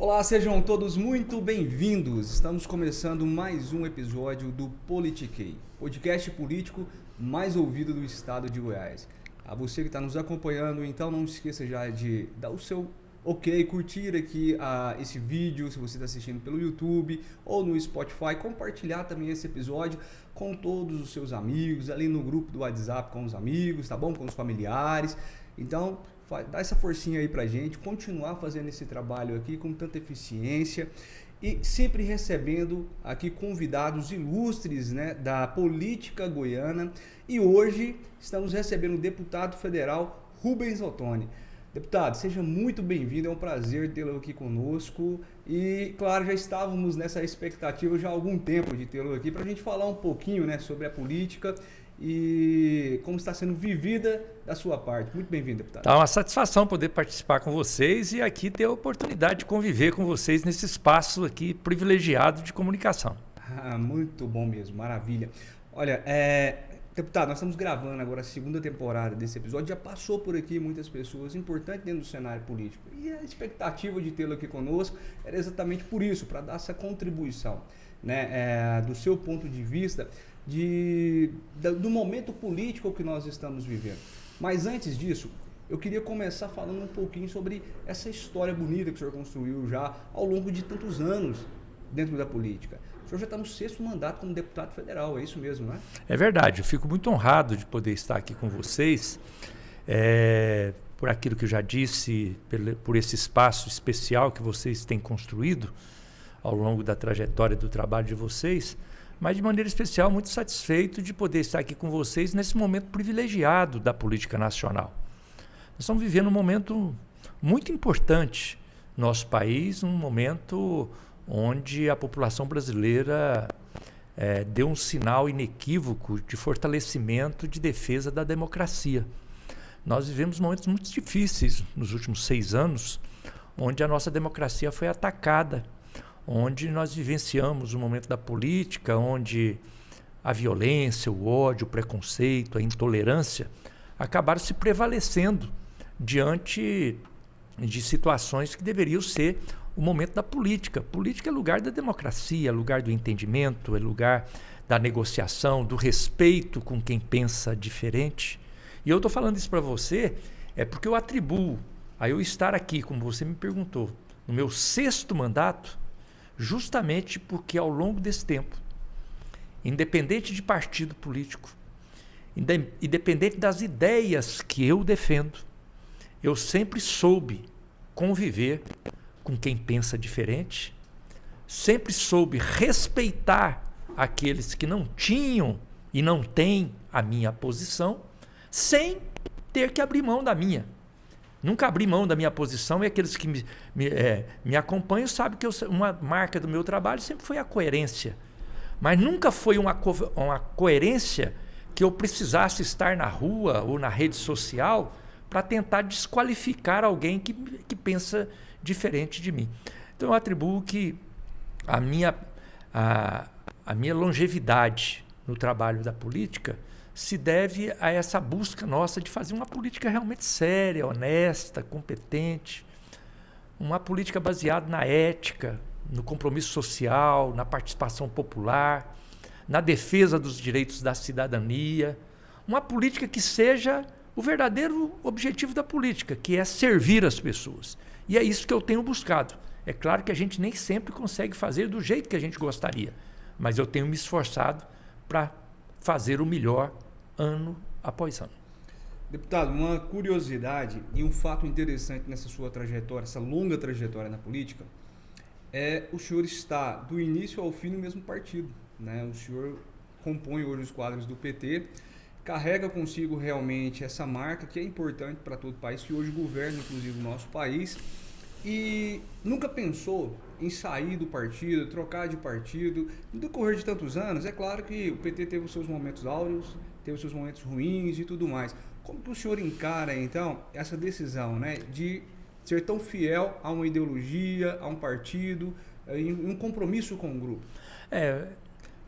Olá, sejam todos muito bem-vindos. Estamos começando mais um episódio do Politiquei, podcast político mais ouvido do estado de Goiás. A você que está nos acompanhando, então não esqueça já de dar o seu ok, curtir aqui esse vídeo, se você está assistindo pelo YouTube ou no Spotify, compartilhar também esse episódio com todos os seus amigos, ali no grupo do WhatsApp com os amigos, tá bom? Com os familiares. Então, dá essa forcinha aí pra gente, continuar fazendo esse trabalho aqui com tanta eficiência e sempre recebendo aqui convidados ilustres, né, da política goiana. E hoje estamos recebendo o deputado federal Rubens Ottoni. Deputado, seja muito bem-vindo, é um prazer tê-lo aqui conosco e, claro, já estávamos nessa expectativa já há algum tempo de tê-lo aqui para a gente falar um pouquinho, né, sobre a política e como está sendo vivida da sua parte. Muito bem-vindo, deputado. Tá uma satisfação poder participar com vocês e aqui ter a oportunidade de conviver com vocês nesse espaço aqui privilegiado de comunicação. Muito bom mesmo, maravilha. Olha, deputado, nós estamos gravando agora a segunda temporada desse episódio, já passou por aqui muitas pessoas importantes dentro do cenário político e a expectativa de tê-lo aqui conosco era exatamente por isso, para dar essa contribuição, né, do seu ponto de vista do momento político que nós estamos vivendo. Mas antes disso, eu queria começar falando um pouquinho sobre essa história bonita que o senhor construiu já ao longo de tantos anos dentro da política. O senhor já está no 6º mandato como deputado federal, é isso mesmo, não é? É verdade, eu fico muito honrado de poder estar aqui com vocês, por aquilo que eu já disse, por esse espaço especial que vocês têm construído ao longo da trajetória do trabalho de vocês, mas de maneira especial muito satisfeito de poder estar aqui com vocês nesse momento privilegiado da política nacional. Nós estamos vivendo um momento muito importante no nosso país, um momento onde a população brasileira deu um sinal inequívoco de fortalecimento, de defesa da democracia. Nós vivemos momentos muito difíceis nos últimos 6 anos, onde a nossa democracia foi atacada, onde nós vivenciamos o momento da política, onde a violência, o ódio, o preconceito, a intolerância acabaram se prevalecendo diante de situações que deveriam ser o momento da política. Política é lugar da democracia, é lugar do entendimento, é lugar da negociação, do respeito com quem pensa diferente. E eu estou falando isso para você porque eu atribuo a eu estar aqui, como você me perguntou, no meu 6º mandato, justamente porque ao longo desse tempo, independente de partido político, independente das ideias que eu defendo, eu sempre soube conviver com quem pensa diferente, sempre soube respeitar aqueles que não tinham e não têm a minha posição, sem ter que abrir mão da minha. Nunca abri mão da minha posição e aqueles que me acompanham sabem que uma marca do meu trabalho sempre foi a coerência. Mas nunca foi uma coerência que eu precisasse estar na rua ou na rede social para tentar desqualificar alguém que pensa diferente de mim. Então eu atribuo que a minha longevidade no trabalho da política se deve a essa busca nossa de fazer uma política realmente séria, honesta, competente, uma política baseada na ética, no compromisso social, na participação popular, na defesa dos direitos da cidadania, uma política que seja o verdadeiro objetivo da política, que é servir as pessoas. E é isso que eu tenho buscado. É claro que a gente nem sempre consegue fazer do jeito que a gente gostaria, mas eu tenho me esforçado para fazer o melhor ano após ano. Deputado, uma curiosidade e um fato interessante nessa sua trajetória, essa longa trajetória na política, o senhor está do início ao fim no mesmo partido, né? O senhor compõe hoje os quadros do PT, carrega consigo realmente essa marca que é importante para todo o país, que hoje governa inclusive o nosso país, e nunca pensou em sair do partido, trocar de partido. No decorrer de tantos anos, é claro que o PT teve os seus momentos áureos, teve os seus momentos ruins e tudo mais. Como que o senhor encara, então, essa decisão, né, de ser tão fiel a uma ideologia, a um partido, e um compromisso com o grupo?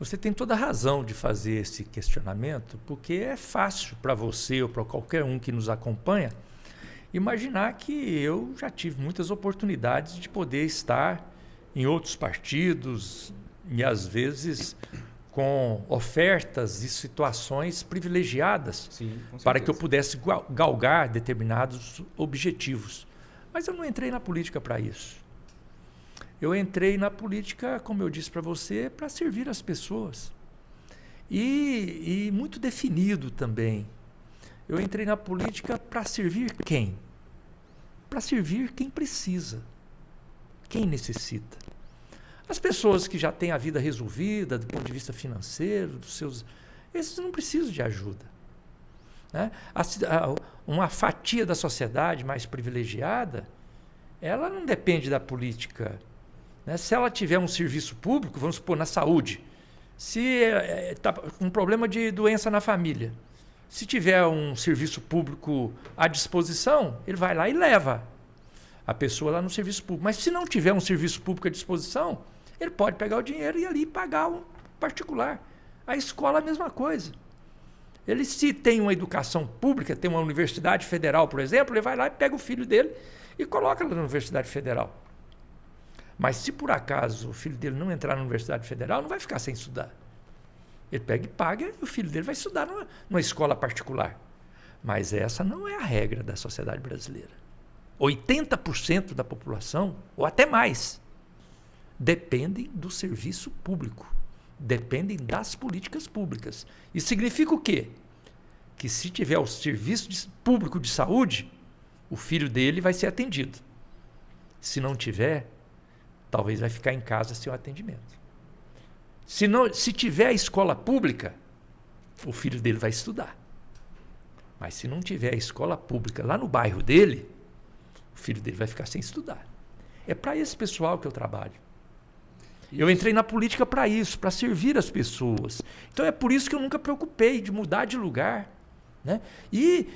Você tem toda a razão de fazer esse questionamento, porque é fácil para você ou para qualquer um que nos acompanha imaginar que eu já tive muitas oportunidades de poder estar em outros partidos e às vezes com ofertas e situações privilegiadas. Sim, com para que eu certeza. pudesse galgar determinados objetivos. Mas eu não entrei na política para isso. Eu entrei na política, como eu disse para você, para servir as pessoas. E muito definido também. Eu entrei na política para servir quem? Para servir quem precisa, quem necessita. As pessoas que já têm a vida resolvida do ponto de vista financeiro, esses não precisam de ajuda. Né? Uma fatia da sociedade mais privilegiada, ela não depende da política. Né? Se ela tiver um serviço público, vamos supor, na saúde, se está com um problema de doença na família, se tiver um serviço público à disposição, ele vai lá e leva a pessoa lá no serviço público. Mas se não tiver um serviço público à disposição, ele pode pegar o dinheiro e ali pagar um particular. A escola é a mesma coisa. Ele, se tem uma educação pública, tem uma universidade federal, por exemplo, ele vai lá e pega o filho dele e coloca lá na universidade federal. Mas se por acaso o filho dele não entrar na universidade federal, não vai ficar sem estudar. Ele pega e paga e o filho dele vai estudar numa escola particular. Mas essa não é a regra da sociedade brasileira. 80% da população, ou até mais, dependem do serviço público, dependem das políticas públicas. Isso significa o quê? Que se tiver o serviço público de saúde, o filho dele vai ser atendido. Se não tiver, talvez vai ficar em casa sem o atendimento. Se tiver a escola pública, o filho dele vai estudar. Mas se não tiver a escola pública lá no bairro dele, o filho dele vai ficar sem estudar. É para esse pessoal que eu trabalho. Eu entrei na política para isso, para servir as pessoas. Então é por isso que eu nunca preocupei de mudar de lugar. Né? E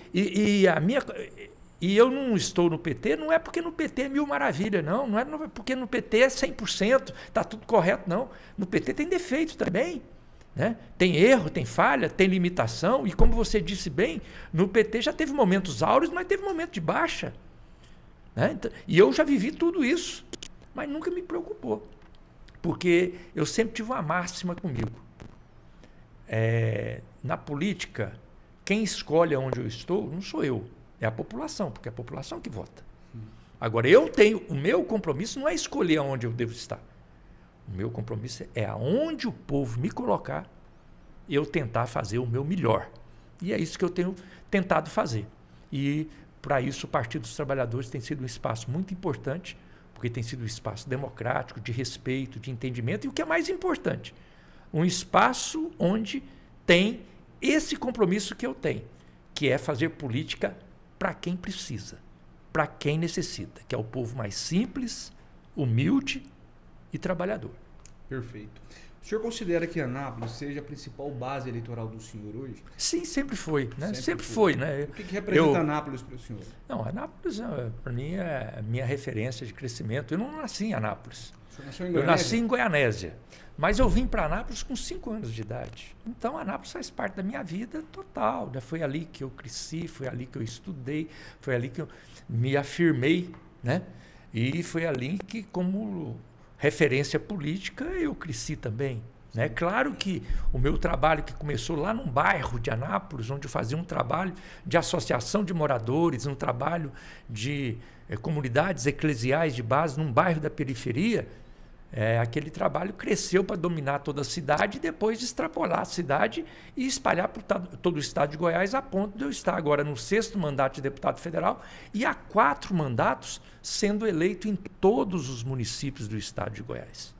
eu não estou no PT, não é porque no PT é mil maravilha, não é porque no PT é 100%, está tudo correto, não. No PT tem defeito também. Né? Tem erro, tem falha, tem limitação, e como você disse bem, no PT já teve momentos áureos, mas teve momento de baixa. Né? E eu já vivi tudo isso, mas nunca me preocupou. Porque eu sempre tive uma máxima comigo. Na política, quem escolhe onde eu estou não sou eu, é a população, porque é a população que vota. Agora, o meu compromisso não é escolher onde eu devo estar. O meu compromisso é aonde o povo me colocar, eu tentar fazer o meu melhor. E é isso que eu tenho tentado fazer. E, para isso, o Partido dos Trabalhadores tem sido um espaço muito importante, porque tem sido um espaço democrático, de respeito, de entendimento, e o que é mais importante, um espaço onde tem esse compromisso que eu tenho, que é fazer política para quem precisa, para quem necessita, que é o povo mais simples, humilde e trabalhador. Perfeito. O senhor considera que Anápolis seja a principal base eleitoral do senhor hoje? Sim, sempre foi. Né? Sempre foi. Né? O que representa Anápolis para o senhor? Não, Anápolis, para mim, é a minha referência de crescimento. Eu não nasci em Anápolis. O senhor nasceu em Goianésia? Eu nasci em Goianésia. Mas eu vim para Anápolis com 5 anos de idade. Então, Anápolis faz parte da minha vida total. Né? Foi ali que eu cresci, foi ali que eu estudei, foi ali que eu me afirmei. Né? E foi ali que, como referência política, eu cresci também. Né? Claro que o meu trabalho, que começou lá num bairro de Anápolis, onde eu fazia um trabalho de associação de moradores, um trabalho de comunidades eclesiais de base num bairro da periferia, aquele trabalho cresceu para dominar toda a cidade e depois extrapolar a cidade e espalhar por todo o estado de Goiás, a ponto de eu estar agora no 6º mandato de deputado federal e há 4 mandatos sendo eleito em todos os municípios do estado de Goiás.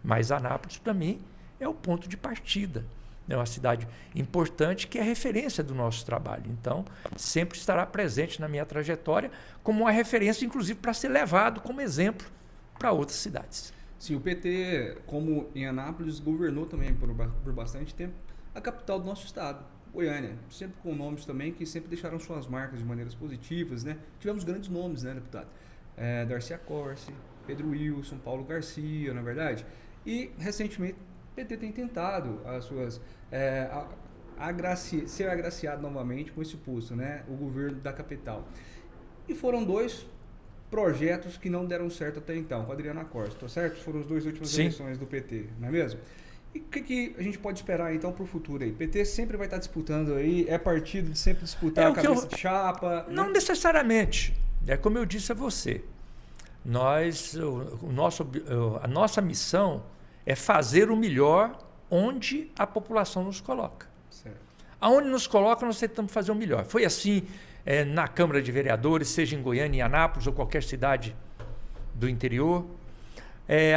Mas Anápolis, para mim, é o ponto de partida. É uma cidade importante que é referência do nosso trabalho. Então, sempre estará presente na minha trajetória como uma referência, inclusive, para ser levado como exemplo para outras cidades. Sim, o PT, como em Anápolis, governou também por bastante tempo a capital do nosso estado, Goiânia. Sempre com nomes também que sempre deixaram suas marcas de maneiras positivas. Né? Tivemos grandes nomes, né, deputado? Darcy Accorsi, Pedro Wilson, Paulo Garcia, na verdade. E, recentemente, o PT tem tentado as suas, ser agraciado novamente com esse posto, né? O governo da capital. e foram 2 projetos que não deram certo até então, com a Adriana Costa, tá certo? Foram as 2 últimas eleições do PT, não é mesmo? E o que a gente pode esperar então para o futuro aí? O PT sempre vai estar disputando aí, é partido de sempre disputar a cabeça de chapa? Não necessariamente, é como eu disse a você. A nossa missão é fazer o melhor onde a população nos coloca. Certo. Aonde nos coloca, nós tentamos fazer o melhor. Foi assim na Câmara de Vereadores, seja em Goiânia, em Anápolis ou qualquer cidade do interior.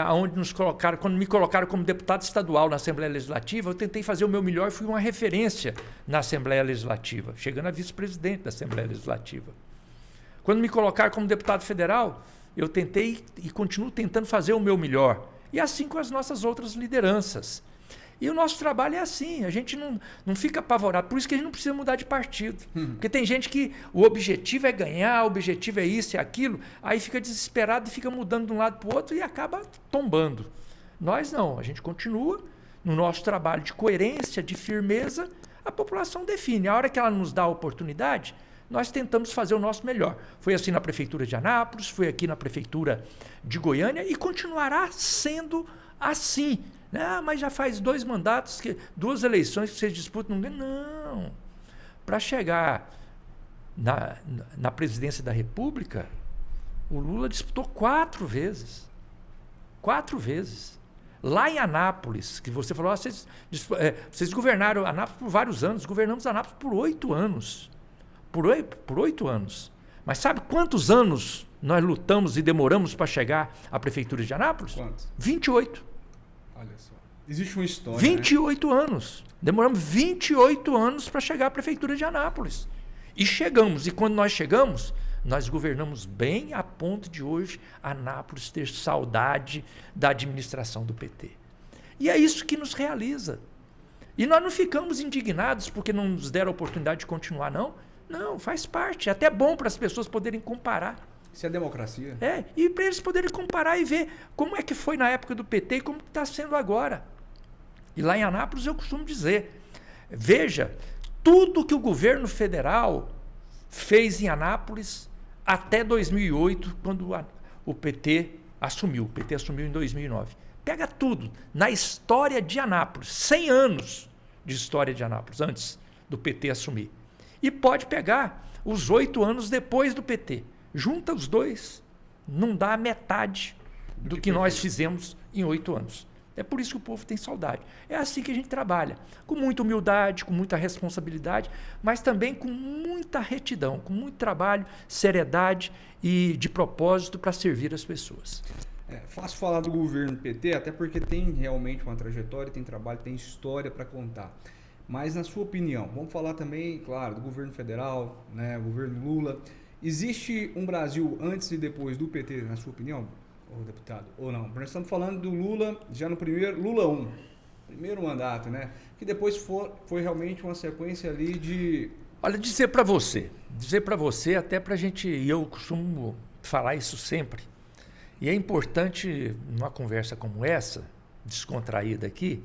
Aonde nos colocaram, quando me colocaram como deputado estadual na Assembleia Legislativa, eu tentei fazer o meu melhor e fui uma referência na Assembleia Legislativa, chegando a vice-presidente da Assembleia Legislativa. Quando me colocaram como deputado federal, eu tentei e continuo tentando fazer o meu melhor. E assim com as nossas outras lideranças. E o nosso trabalho é assim, a gente não fica apavorado. Por isso que a gente não precisa mudar de partido. Porque tem gente que o objetivo é ganhar, o objetivo é isso e aquilo, aí fica desesperado e fica mudando de um lado para o outro e acaba tombando. Nós não, a gente continua no nosso trabalho de coerência, de firmeza, a população define. A hora que ela nos dá a oportunidade, nós tentamos fazer o nosso melhor. Foi assim na Prefeitura de Anápolis, foi aqui na Prefeitura de Goiânia e continuará sendo assim. Mas já faz 2 mandatos, 2 eleições que vocês disputam. Não. Para chegar na presidência da República, o Lula disputou 4 vezes. 4 vezes. Lá em Anápolis, que você falou, vocês governaram Anápolis por vários anos, governamos Anápolis por 8 anos. Por 8 anos. Mas sabe quantos anos nós lutamos e demoramos para chegar à Prefeitura de Anápolis? Quantos? 28. Olha só. Existe uma história. 28 anos. Demoramos 28 anos para chegar à Prefeitura de Anápolis. E chegamos. E quando nós chegamos, nós governamos bem a ponto de hoje Anápolis ter saudade da administração do PT. E é isso que nos realiza. E nós não ficamos indignados porque não nos deram a oportunidade de continuar, não. Não, faz parte. É até bom para as pessoas poderem comparar. Isso é democracia. E para eles poderem comparar e ver como é que foi na época do PT e como está sendo agora. E lá em Anápolis eu costumo dizer, veja, tudo que o governo federal fez em Anápolis até 2008, quando o PT assumiu. O PT assumiu em 2009. Pega tudo. Na história de Anápolis, 100 anos de história de Anápolis, antes do PT assumir. E pode pegar os 8 anos depois do PT. Junta os 2, não dá a metade do que nós fizemos em 8 anos. É por isso que o povo tem saudade. É assim que a gente trabalha, com muita humildade, com muita responsabilidade, mas também com muita retidão, com muito trabalho, seriedade e de propósito para servir as pessoas. É fácil falar do governo PT, até porque tem realmente uma trajetória, tem trabalho, tem história para contar. Mas, na sua opinião, vamos falar também, claro, do governo federal, né, governo Lula. Existe um Brasil antes e depois do PT, na sua opinião, deputado? Ou não? Nós estamos falando do Lula, já no primeiro, Lula 1, primeiro mandato, né? Que depois foi realmente uma sequência ali de... Olha, dizer para você, até para a gente, e eu costumo falar isso sempre, e é importante, numa conversa como essa, descontraída aqui,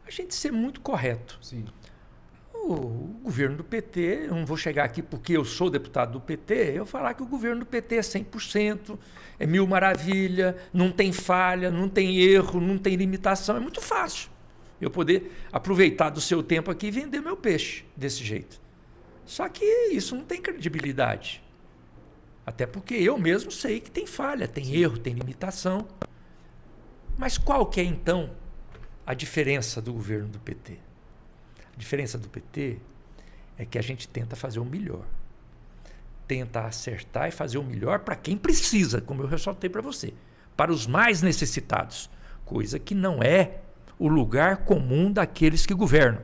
a gente ser muito correto. Sim. O governo do PT, eu não vou chegar aqui porque eu sou deputado do PT, eu falar que o governo do PT é 100%, é mil maravilha, não tem falha, não tem erro, não tem limitação, é muito fácil eu poder aproveitar do seu tempo aqui e vender meu peixe desse jeito. Só que isso não tem credibilidade. Até porque eu mesmo sei que tem falha, tem erro, tem limitação. Mas qual que é então a diferença do governo do PT? A diferença do PT é que a gente tenta fazer o melhor. Tenta acertar e fazer o melhor para quem precisa, como eu ressaltei para você. Para os mais necessitados. Coisa que não é o lugar comum daqueles que governam.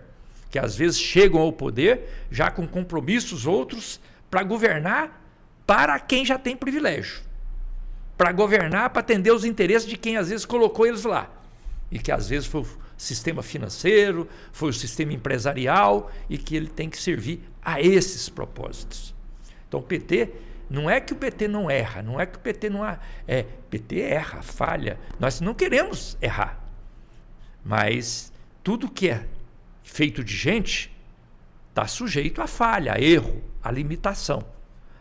Que às vezes chegam ao poder já com compromissos outros para governar para quem já tem privilégio. Para governar, para atender os interesses de quem às vezes colocou eles lá. E que às vezes foi o sistema financeiro, foi o sistema empresarial e que ele tem que servir a esses propósitos. Então o PT, não é que o PT não erra, não é que o PT não... PT erra, falha. Nós não queremos errar. Mas tudo que é feito de gente está sujeito a falha, a erro, a limitação.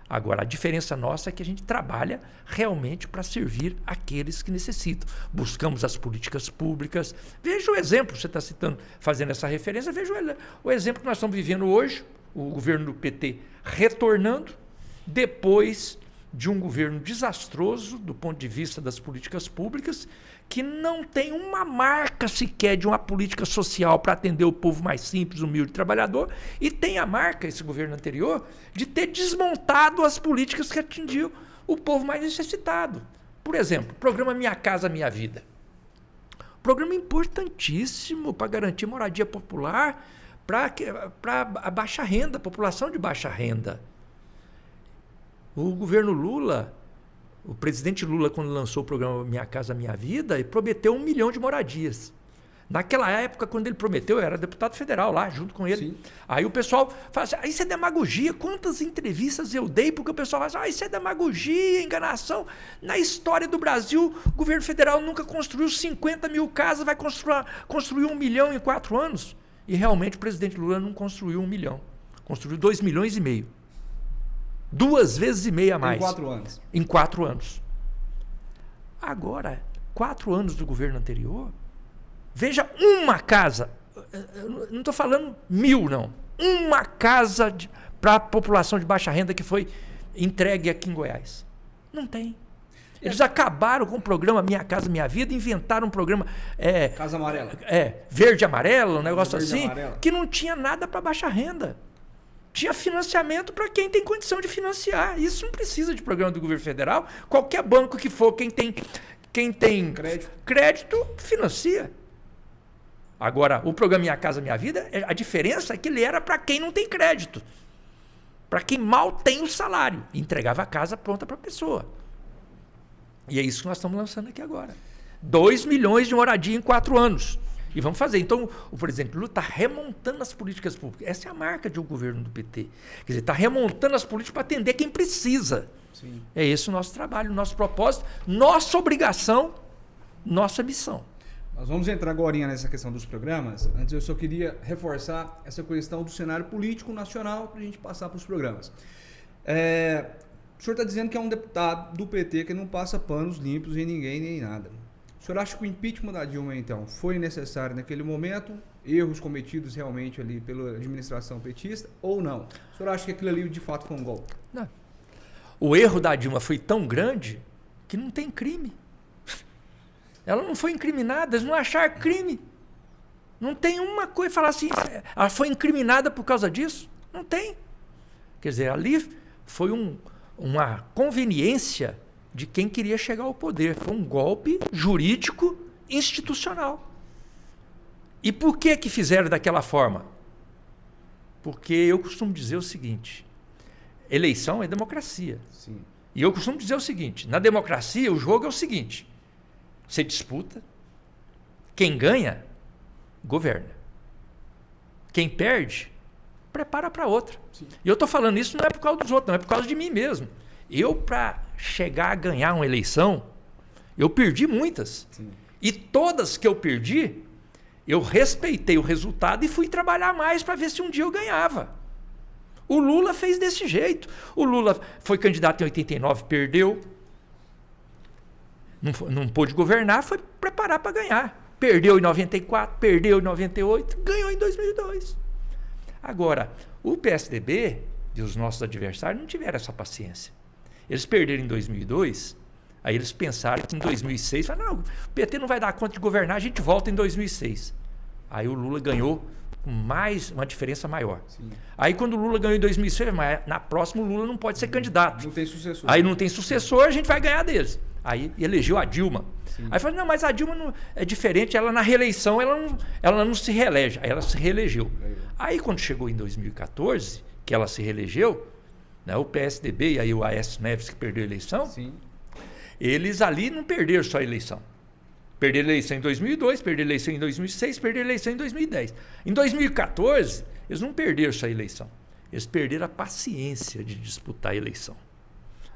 Agora, a diferença nossa é que a gente trabalha realmente para servir aqueles que necessitam. Buscamos as políticas públicas. Veja o exemplo, você está citando, fazendo essa referência, veja o exemplo que nós estamos vivendo hoje, o governo do PT retornando, depois de um governo desastroso do ponto de vista das políticas públicas, que não tem uma marca sequer de uma política social para atender o povo mais simples, humilde, trabalhador, e tem a marca, esse governo anterior, de ter desmontado as políticas que atingiam o povo mais necessitado. Por exemplo, o programa Minha Casa Minha Vida. Programa importantíssimo para garantir moradia popular para a baixa renda, a população de baixa renda. O governo Lula, o presidente Lula, quando lançou o programa Minha Casa Minha Vida, ele prometeu 1 milhão de moradias. Naquela época, quando ele prometeu, eu era deputado federal lá, junto com ele. Sim. Aí o pessoal fala assim, isso é demagogia. Quantas entrevistas eu dei, porque o pessoal fala assim, isso é demagogia, enganação. Na história do Brasil, o governo federal nunca construiu 50 mil casas, vai construir 1 milhão em 4 anos. E realmente o presidente Lula não construiu 1 milhão. Construiu 2,5 milhões. 2,5 vezes a mais. Em 4 anos. Em 4 anos. Agora, 4 anos do governo anterior, veja uma casa, não estou falando 1.000 não, uma casa para a população de baixa renda que foi entregue aqui em Goiás. Não tem. Eles acabaram com o programa Minha Casa Minha Vida, inventaram um programa... Casa Amarela. Verde e amarelo, um negócio verde assim, amarela, que não tinha nada para baixa renda. Tinha financiamento para quem tem condição de financiar. Isso não precisa de programa do governo federal. Qualquer banco que for, quem tem crédito financia. Agora, o programa Minha Casa Minha Vida, a diferença é que ele era para quem não tem crédito. Para quem mal tem o salário. E entregava a casa pronta para a pessoa. E é isso que nós estamos lançando aqui agora. 2 milhões de moradia em 4 anos. E vamos fazer. Então, o presidente Lula está remontando as políticas públicas. Essa é a marca de um governo do PT. Quer dizer, está remontando as políticas para atender quem precisa. Sim. É esse o nosso trabalho, o nosso propósito, nossa obrigação, nossa missão. Nós vamos entrar agora nessa questão dos programas. Antes, eu só queria reforçar essa questão do cenário político nacional para a gente passar para os programas. O senhor está dizendo que é um deputado do PT que não passa panos limpos em ninguém nem em nada. O senhor acha que o impeachment da Dilma, então, foi necessário naquele momento? Erros cometidos realmente ali pela administração petista ou não? O senhor acha que aquilo ali de fato foi um golpe? Não. O erro da Dilma foi tão grande que não tem crime. Ela não foi incriminada, eles não acharam crime. Não tem uma coisa falar assim, ela foi incriminada por causa disso? Não tem. Quer dizer, ali foi uma conveniência de quem queria chegar ao poder. Foi um golpe jurídico institucional. E por que fizeram daquela forma? Porque eu costumo dizer o seguinte, eleição é democracia. Sim. E eu costumo dizer o seguinte, na democracia o jogo é o seguinte, você disputa, quem ganha, governa. Quem perde, prepara para outra. Sim. E eu estou falando isso não é por causa dos outros, não, é por causa de mim mesmo. Eu, para chegar a ganhar uma eleição, eu perdi muitas. Sim. E todas que eu perdi, eu respeitei o resultado e fui trabalhar mais para ver se um dia eu ganhava. O Lula fez desse jeito. O Lula foi candidato em 89, perdeu. Não pôde governar, foi preparar para ganhar. Perdeu em 94, perdeu em 98, ganhou em 2002. Agora, o PSDB e os nossos adversários não tiveram essa paciência. Eles perderam em 2002, aí eles pensaram que em 2006, falaram, não, o PT não vai dar conta de governar, a gente volta em 2006. Aí o Lula ganhou com uma diferença maior. Sim. Aí quando o Lula ganhou em 2006, mas na próxima o Lula não pode ser candidato. Não tem sucessor. Aí não tem sucessor, a gente vai ganhar deles. Aí elegeu a Dilma. Sim. Aí falou, não, mas a Dilma não, é diferente, ela na reeleição ela não se reelege. Aí ela se reelegeu. Aí quando chegou em 2014, que ela se reelegeu, né, o PSDB e aí o Aécio Neves que perdeu a eleição, sim, eles ali não perderam só a eleição. Perderam a eleição em 2002, perderam a eleição em 2006, perderam a eleição em 2010. Em 2014, eles não perderam só a eleição. Eles perderam a paciência de disputar a eleição.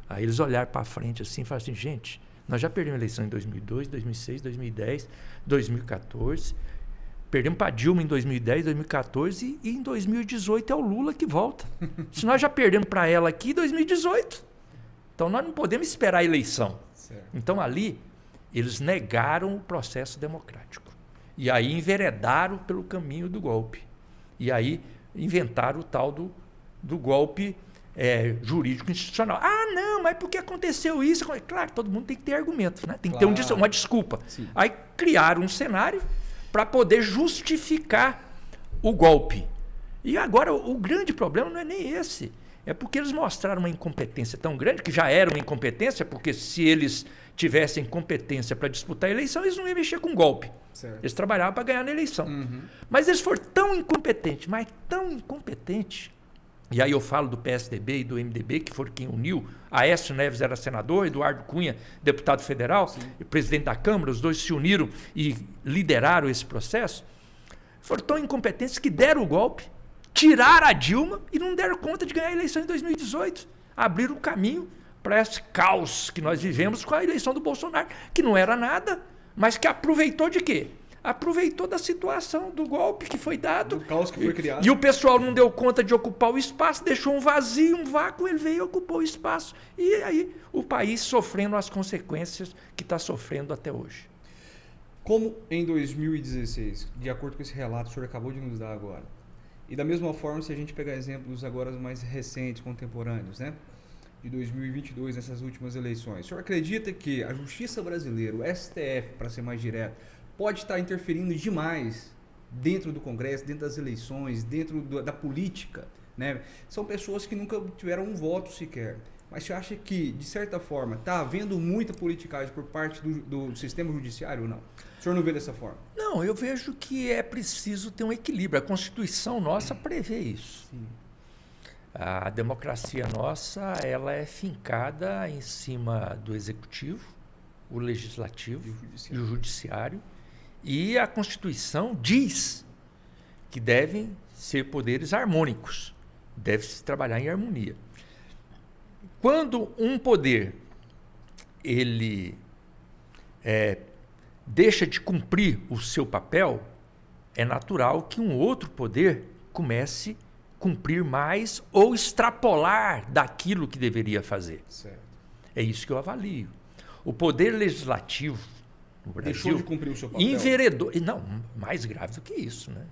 Aí eles olharam para frente assim e falaram assim, gente, nós já perdemos a eleição em 2002, 2006, 2010, 2014. Perdemos para Dilma em 2010, 2014 e em 2018 é o Lula que volta. Se nós já perdemos para ela aqui em 2018, então nós não podemos esperar a eleição. Certo. Então ali eles negaram o processo democrático. E aí enveredaram pelo caminho do golpe. E aí inventaram o tal do golpe jurídico institucional. Ah, não, mas por que aconteceu isso? Claro, todo mundo tem que ter argumentos, né? Tem que ter uma desculpa. Sim. Aí criaram um cenário para poder justificar o golpe. E agora o grande problema não é nem esse. É porque eles mostraram uma incompetência tão grande, que já era uma incompetência, porque se eles tivessem competência para disputar a eleição, eles não iam mexer com golpe. Certo. Eles trabalhavam para ganhar na eleição. Uhum. Mas eles foram tão incompetentes, mas tão incompetentes. E aí eu falo do PSDB e do MDB, que foram quem uniu. Aécio Neves era senador, Eduardo Cunha, deputado federal, e presidente da Câmara, os dois se uniram e lideraram esse processo. Foram tão incompetentes que deram o golpe, tiraram a Dilma e não deram conta de ganhar a eleição em 2018. Abriram o caminho para esse caos que nós vivemos com a eleição do Bolsonaro, que não era nada, mas que aproveitou de quê? Aproveitou da situação do golpe que foi dado. Do caos que foi criado. E o pessoal não deu conta de ocupar o espaço, deixou um vazio, um vácuo, ele veio e ocupou o espaço. E aí o país sofrendo as consequências que está sofrendo até hoje. Como em 2016, de acordo com esse relato que o senhor acabou de nos dar agora, e da mesma forma, se a gente pegar exemplos agora mais recentes, contemporâneos, né? De 2022, nessas últimas eleições, o senhor acredita que a justiça brasileira, o STF, para ser mais direto, pode estar interferindo demais dentro do Congresso, dentro das eleições, dentro da política, né? São pessoas que nunca tiveram um voto sequer. Mas você acha que, de certa forma, está havendo muita politicagem por parte do sistema judiciário ou não? O senhor não vê dessa forma? Não, eu vejo que é preciso ter um equilíbrio. A Constituição nossa prevê isso. Sim. A democracia nossa, ela é fincada em cima do executivo, o legislativo e o judiciário. E a Constituição diz que devem ser poderes harmônicos, deve-se trabalhar em harmonia. Quando um poder ele deixa de cumprir o seu papel, é natural que um outro poder comece a cumprir mais ou extrapolar daquilo que deveria fazer. Certo. É isso que eu avalio. O poder legislativo no Brasil deixou de cumprir o seu papel. enveredou. Não, mais grave do que isso, né?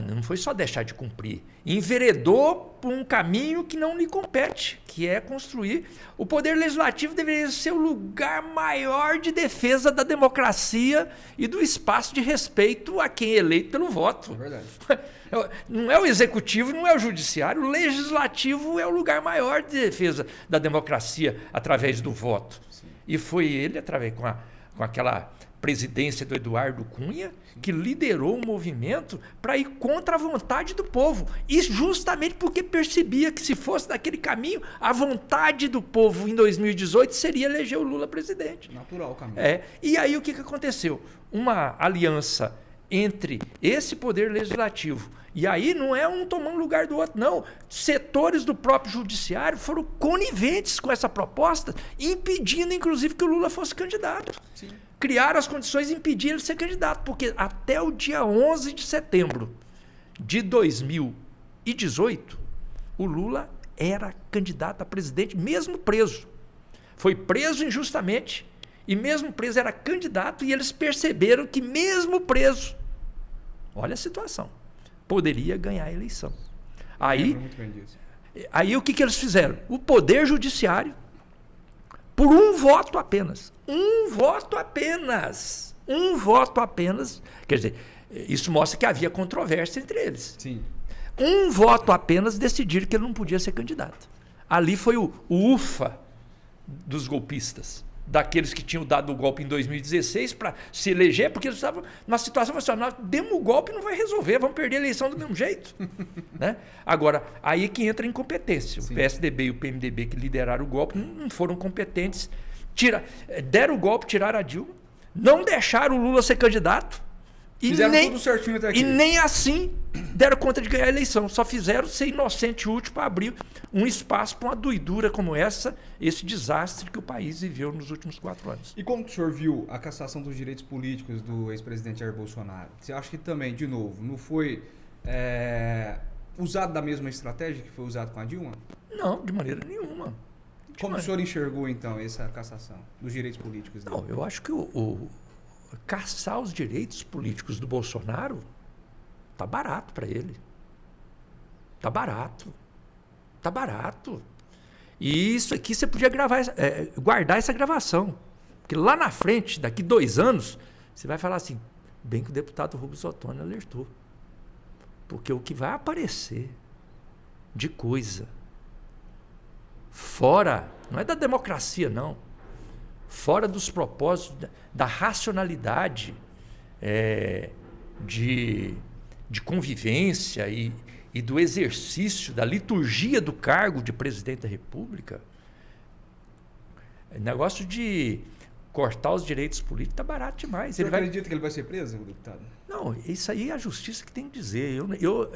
Não foi só deixar de cumprir. Enveredou por um caminho que não lhe compete, que é construir. O Poder Legislativo deveria ser o lugar maior de defesa da democracia e do espaço de respeito a quem é eleito pelo voto. É verdade. Não é o Executivo, não é o Judiciário. O Legislativo é o lugar maior de defesa da democracia através do voto. Sim. E foi ele, através com aquela presidência do Eduardo Cunha, que liderou um movimento para ir contra a vontade do povo. E justamente porque percebia que se fosse daquele caminho, a vontade do povo em 2018 seria eleger o Lula presidente. Natural o caminho. E aí o que aconteceu? Uma aliança entre esse poder legislativo, e aí não é um tomando lugar do outro, não. Setores do próprio judiciário foram coniventes com essa proposta, impedindo inclusive que o Lula fosse candidato. Sim. Criaram as condições e impediram ele de ser candidato, porque até o dia 11 de setembro de 2018, o Lula era candidato a presidente, mesmo preso. Foi preso injustamente, e mesmo preso era candidato, e eles perceberam que mesmo preso, olha a situação, poderia ganhar a eleição. Aí o que eles fizeram? O Poder Judiciário, por um voto apenas, quer dizer, isso mostra que havia controvérsia entre eles. Sim. Um voto apenas decidiram que ele não podia ser candidato. Ali foi o ufa dos golpistas, daqueles que tinham dado o golpe em 2016 para se eleger, porque eles estavam numa situação assim, nós demos o golpe e não vai resolver, vamos perder a eleição do mesmo jeito. Né? Agora, aí que entra a incompetência. Sim. O PSDB e o PMDB que lideraram o golpe não foram competentes, deram o golpe, tiraram a Dilma, não deixaram o Lula ser candidato, Fizeram tudo certinho até aqui. E nem assim deram conta de ganhar a eleição. Só fizeram ser inocente e útil para abrir um espaço para uma doidura como essa, esse desastre que o país viveu nos últimos 4 anos. E como que o senhor viu a cassação dos direitos políticos do ex-presidente Jair Bolsonaro? Você acha que também, de novo, não foi usado da mesma estratégia que foi usado com a Dilma? Não, de maneira nenhuma. Como o senhor enxergou, então, essa cassação dos direitos políticos dele? Não, eu acho que caçar os direitos políticos do Bolsonaro tá barato para ele. Tá barato. Tá barato. E isso aqui você podia guardar essa gravação. Porque lá na frente, daqui 2 anos, você vai falar assim, bem que o deputado Rubens Ottoni alertou. Porque o que vai aparecer de coisa fora, não é da democracia, não, fora dos propósitos, da racionalidade de convivência e do exercício, da liturgia do cargo de presidente da República, negócio de cortar os direitos políticos está barato demais. Você acredita que ele vai ser preso, deputado? Não, isso aí é a justiça que tem que dizer.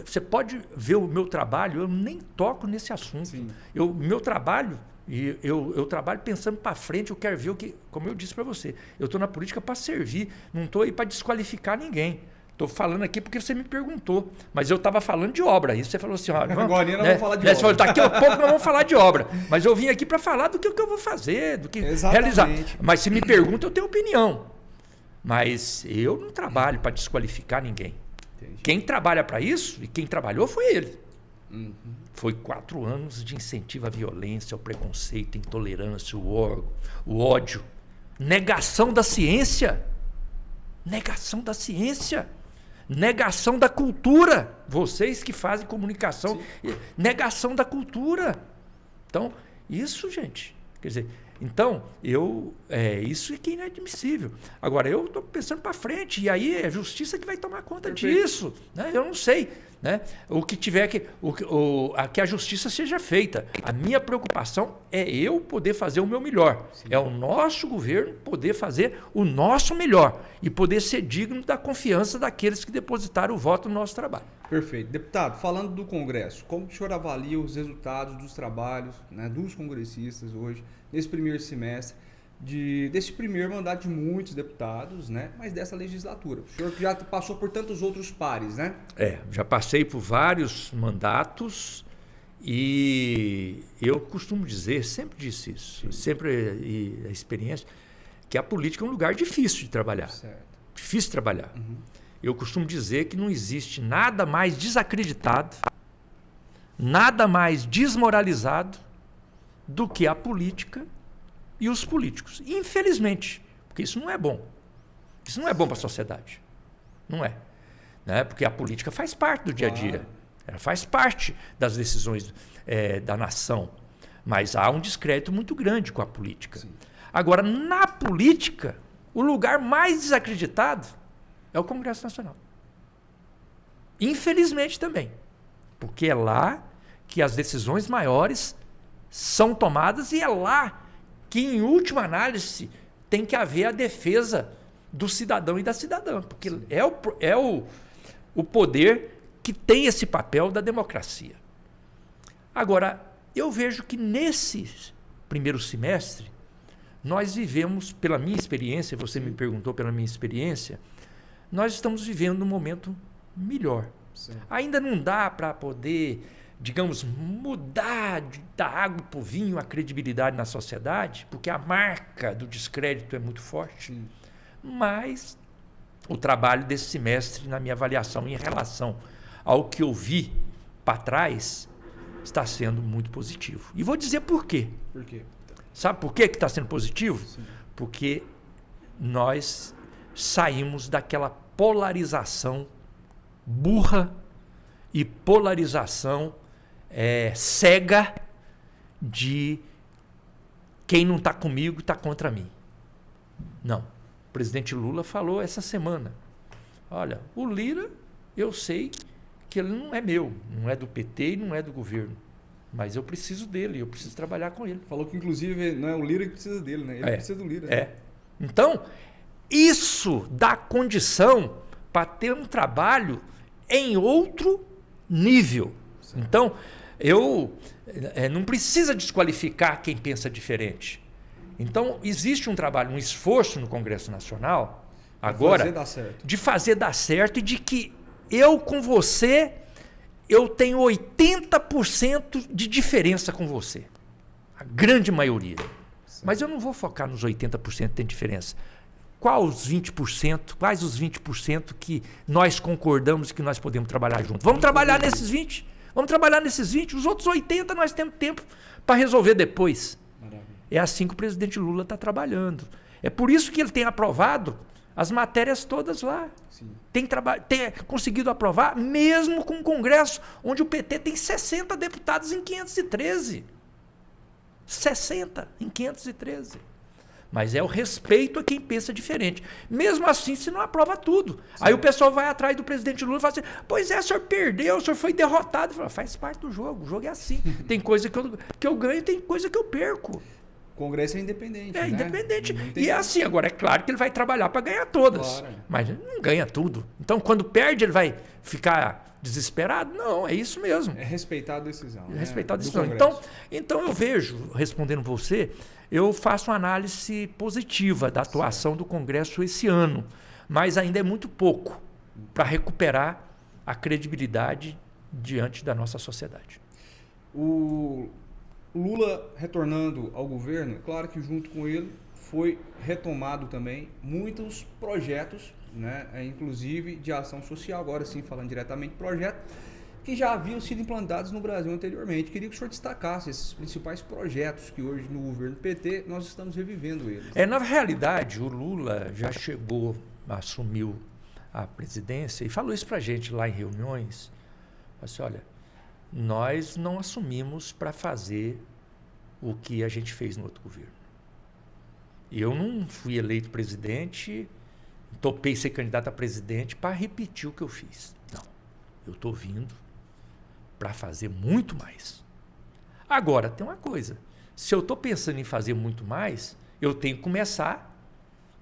Você pode ver o meu trabalho, eu nem toco nesse assunto. Meu trabalho, eu trabalho pensando para frente, eu quero ver o que, como eu disse para você, eu estou na política para servir, não estou aí para desqualificar ninguém. Estou falando aqui porque você me perguntou, mas eu estava falando de obra. Aí você falou assim, agora nós vamos falar de obra. Você falou, daqui a pouco nós vamos falar de obra. Mas eu vim aqui para falar do que eu vou fazer, do que realizar. Mas se me pergunta, eu tenho opinião. Mas eu não trabalho para desqualificar ninguém. Entendi. Quem trabalha para isso, e quem trabalhou foi ele. Uhum. Foi 4 anos de incentivo à violência, ao preconceito, intolerância, o ódio. Negação da ciência. Negação da ciência. Negação da cultura. Vocês que fazem comunicação. Sim. Negação da cultura. Então, isso, gente. Quer dizer, então, isso é que é inadmissível. Agora, eu estou pensando para frente, e aí é a justiça que vai tomar conta disso. Né? Eu não sei. Né? O que tiver que a justiça seja feita. A minha preocupação é eu poder fazer o meu melhor. Sim. É o nosso governo poder fazer o nosso melhor e poder ser digno da confiança daqueles que depositaram o voto no nosso trabalho. Perfeito. Deputado, falando do Congresso, como o senhor avalia os resultados dos trabalhos, né, dos congressistas hoje, nesse primeiro semestre, desse primeiro mandato de muitos deputados, né? Mas dessa legislatura. O senhor já passou por tantos outros pares, né? Já passei por vários mandatos e eu costumo dizer, sempre disse isso, sempre a experiência, que a política é um lugar difícil de trabalhar. Certo. Difícil de trabalhar. Uhum. Eu costumo dizer que não existe nada mais desacreditado, nada mais desmoralizado do que a política e os políticos. Infelizmente, porque isso não é bom. Isso não é bom para a sociedade. Não é. Né? Porque a política faz parte do dia a dia. Ela faz parte das decisões da nação. Mas há um descrédito muito grande com a política. Sim. Agora, na política, o lugar mais desacreditado é o Congresso Nacional. Infelizmente também. Porque é lá que as decisões maiores são tomadas e é lá que, em última análise, tem que haver a defesa do cidadão e da cidadã, porque é o poder que tem esse papel da democracia. Agora, eu vejo que nesse primeiro semestre, nós vivemos, pela minha experiência, você me perguntou pela minha experiência, nós estamos vivendo um momento melhor. Sim. Ainda não dá para poder, digamos, mudar da água para o vinho a credibilidade na sociedade, porque a marca do descrédito é muito forte. Sim. Mas o trabalho desse semestre, na minha avaliação, em relação ao que eu vi para trás, está sendo muito positivo. E vou dizer por quê. Por quê? Sabe por que está sendo positivo? Sim. Porque nós saímos daquela polarização burra e polarização cega de quem não está comigo está contra mim. Não. O presidente Lula falou essa semana. Olha, o Lira, eu sei que ele não é meu, não é do PT e não é do governo. Mas eu preciso dele, eu preciso trabalhar com ele. Falou que, inclusive, não é o Lira que precisa dele, né? Ele precisa do Lira. Então, isso dá condição para ter um trabalho em outro nível. Certo. Então, não precisa desqualificar quem pensa diferente. Então, existe um trabalho, um esforço no Congresso Nacional, agora, de fazer dar certo e de que eu com você, eu tenho 80% de diferença com você. A grande maioria. Sim. Mas eu não vou focar nos 80% que tem diferença. Quais os 20% que nós concordamos que nós podemos trabalhar juntos? Vamos trabalhar nesses 20? Vamos trabalhar nesses 20? Os outros 80 nós temos tempo para resolver depois. Maravilha. É assim que o presidente Lula está trabalhando. É por isso que ele tem aprovado as matérias todas lá. Sim. Tem conseguido aprovar, mesmo com um Congresso onde o PT tem 60 deputados em 513. 60 em 513. Mas é o respeito a quem pensa diferente. Mesmo assim, se não aprova tudo. Sim. Aí o pessoal vai atrás do presidente Lula e fala assim, pois é, o senhor perdeu, o senhor foi derrotado. Fala, faz parte do jogo, o jogo é assim. Tem coisa que eu ganho, tem coisa que eu perco. O Congresso é independente. É, né? Independente. E é assim, agora é claro que ele vai trabalhar para ganhar todas. Claro. Mas não ganha tudo. Então, quando perde, ele vai ficar desesperado? Não, é isso mesmo. É respeitar a decisão. É respeitar a decisão. Então, eu vejo, respondendo você, eu faço uma análise positiva da atuação do Congresso esse ano. Mas ainda é muito pouco para recuperar a credibilidade diante da nossa sociedade. O Lula retornando ao governo, claro que junto com ele foi retomado também muitos projetos, né, inclusive de ação social, agora sim falando diretamente de projeto, que já haviam sido implantados no Brasil anteriormente. Queria que o senhor destacasse esses principais projetos que hoje no governo PT nós estamos revivendo eles. Na realidade, o Lula já chegou, assumiu a presidência e falou isso para a gente lá em reuniões. Assim, olha, nós não assumimos para fazer o que a gente fez no outro governo. Eu não fui eleito presidente, topei ser candidato a presidente para repetir o que eu fiz. Não, eu estou vindo para fazer muito mais. Agora, tem uma coisa, se eu estou pensando em fazer muito mais, eu tenho que começar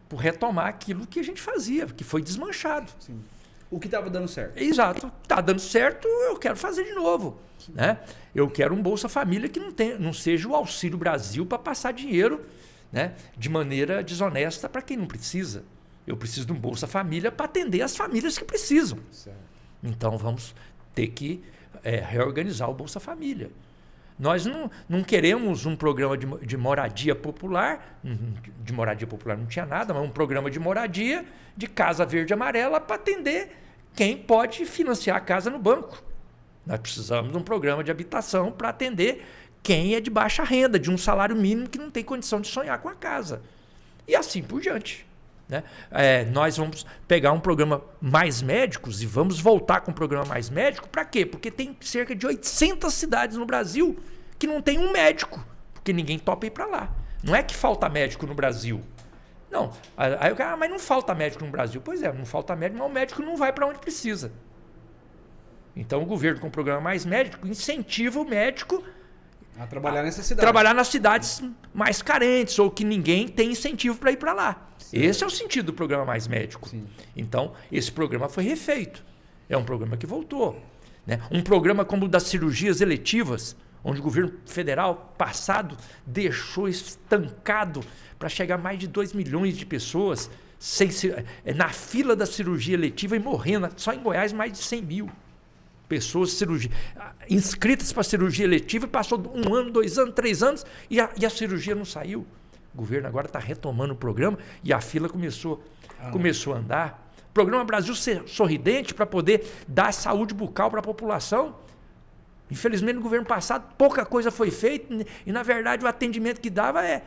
por retomar aquilo que a gente fazia, que foi desmanchado. Sim. O que estava dando certo. Exato. Está dando certo, eu quero fazer de novo. Né? Eu quero um Bolsa Família que não seja o Auxílio Brasil para passar dinheiro, né, de maneira desonesta para quem não precisa. Eu preciso de um Bolsa Família para atender as famílias que precisam. Certo. Então vamos ter que reorganizar o Bolsa Família. Nós não queremos um programa de moradia popular, de moradia popular não tinha nada, mas um programa de moradia de casa verde e amarela para atender quem pode financiar a casa no banco. Nós precisamos de um programa de habitação para atender quem é de baixa renda, de um salário mínimo que não tem condição de sonhar com a casa. E assim por diante. Né? Nós vamos pegar um programa Mais Médicos e vamos voltar com o programa Mais Médico. Para quê? Porque tem cerca de 800 cidades no Brasil que não tem um médico, porque ninguém topa ir para lá. Não é que falta médico no Brasil. Não. Aí o cara, mas não falta médico no Brasil. Pois é, não falta médico, mas o médico não vai para onde precisa. Então o governo com o programa Mais Médico incentiva o médico a trabalhar nessas cidades. Trabalhar nas cidades mais carentes ou que ninguém tem incentivo para ir para lá. Sim. Esse é o sentido do programa Mais Médico. Sim. Então, esse programa foi refeito. É um programa que voltou. Né? Um programa como o das cirurgias eletivas, onde o governo federal passado deixou estancado para chegar a mais de 2 milhões de pessoas na fila da cirurgia eletiva e morrendo. Só em Goiás, mais de 100 mil pessoas inscritas para a cirurgia eletiva, passou 1 ano, 2 anos, 3 anos e a cirurgia não saiu. O governo agora está retomando o programa e a fila começou a andar. Programa Brasil Sorridente para poder dar saúde bucal para a população. Infelizmente, no governo passado, pouca coisa foi feita e, na verdade, o atendimento que dava é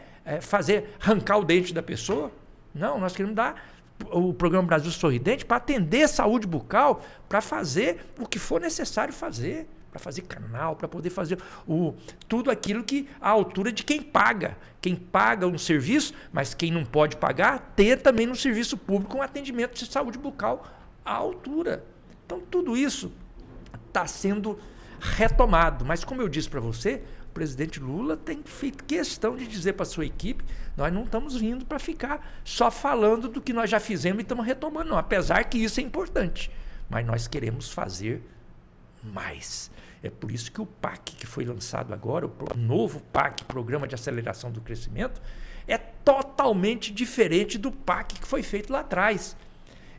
arrancar o dente da pessoa. Não, nós queremos dar o programa Brasil Sorridente para atender saúde bucal, para fazer o que for necessário fazer, para fazer canal, para poder fazer tudo aquilo que à altura de quem paga. Quem paga um serviço, mas quem não pode pagar, ter também no serviço público um atendimento de saúde bucal à altura. Então, tudo isso está sendo retomado. Mas como eu disse para você, o presidente Lula tem feito questão de dizer para a sua equipe, nós não estamos vindo para ficar só falando do que nós já fizemos e estamos retomando, não. Apesar que isso é importante, mas nós queremos fazer mais. É por isso que o PAC que foi lançado agora, o novo PAC, Programa de Aceleração do Crescimento, é totalmente diferente do PAC que foi feito lá atrás.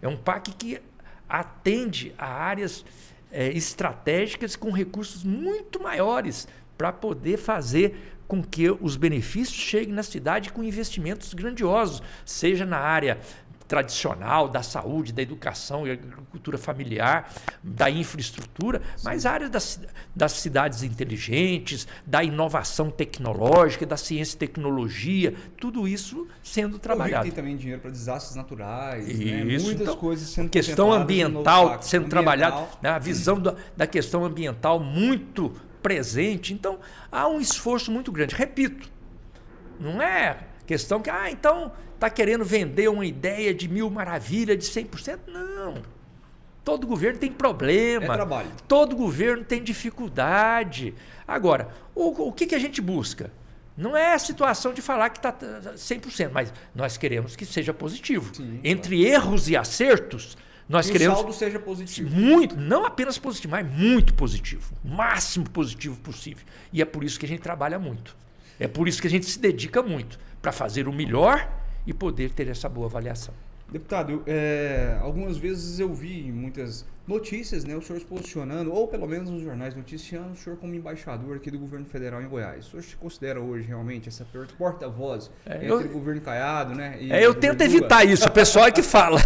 É um PAC que atende a áreas estratégicas com recursos muito maiores para poder fazer com que os benefícios cheguem na cidade com investimentos grandiosos, seja na área tradicional, da saúde, da educação e agricultura familiar, da infraestrutura, mas áreas das cidades inteligentes, da inovação tecnológica, da ciência e tecnologia, tudo isso sendo trabalhado. Tem também dinheiro para desastres naturais, isso, né? Muitas então, coisas sendo questão ambiental sendo trabalhada, né? A visão da questão ambiental muito presente. Então, há um esforço muito grande. Repito, não é questão que, então está querendo vender uma ideia de mil maravilhas, de 100%. Não. Todo governo tem problema. É trabalho. Todo governo tem dificuldade. Agora, o que a gente busca? Não é a situação de falar que está 100%, mas nós queremos que seja positivo. Sim, entre erros e acertos, nós queremos que o saldo seja positivo. Muito, não apenas positivo, mas muito positivo. O máximo positivo possível. E é por isso que a gente trabalha muito. É por isso que a gente se dedica muito para fazer o melhor e poder ter essa boa avaliação. Deputado, algumas vezes eu vi muitas notícias, né, o senhor se posicionando, ou pelo menos nos jornais noticiando, o senhor como embaixador aqui do governo federal em Goiás. O senhor se considera hoje realmente essa porta-voz entre o governo Caiado, né? E eu tento evitar isso, o pessoal é que fala.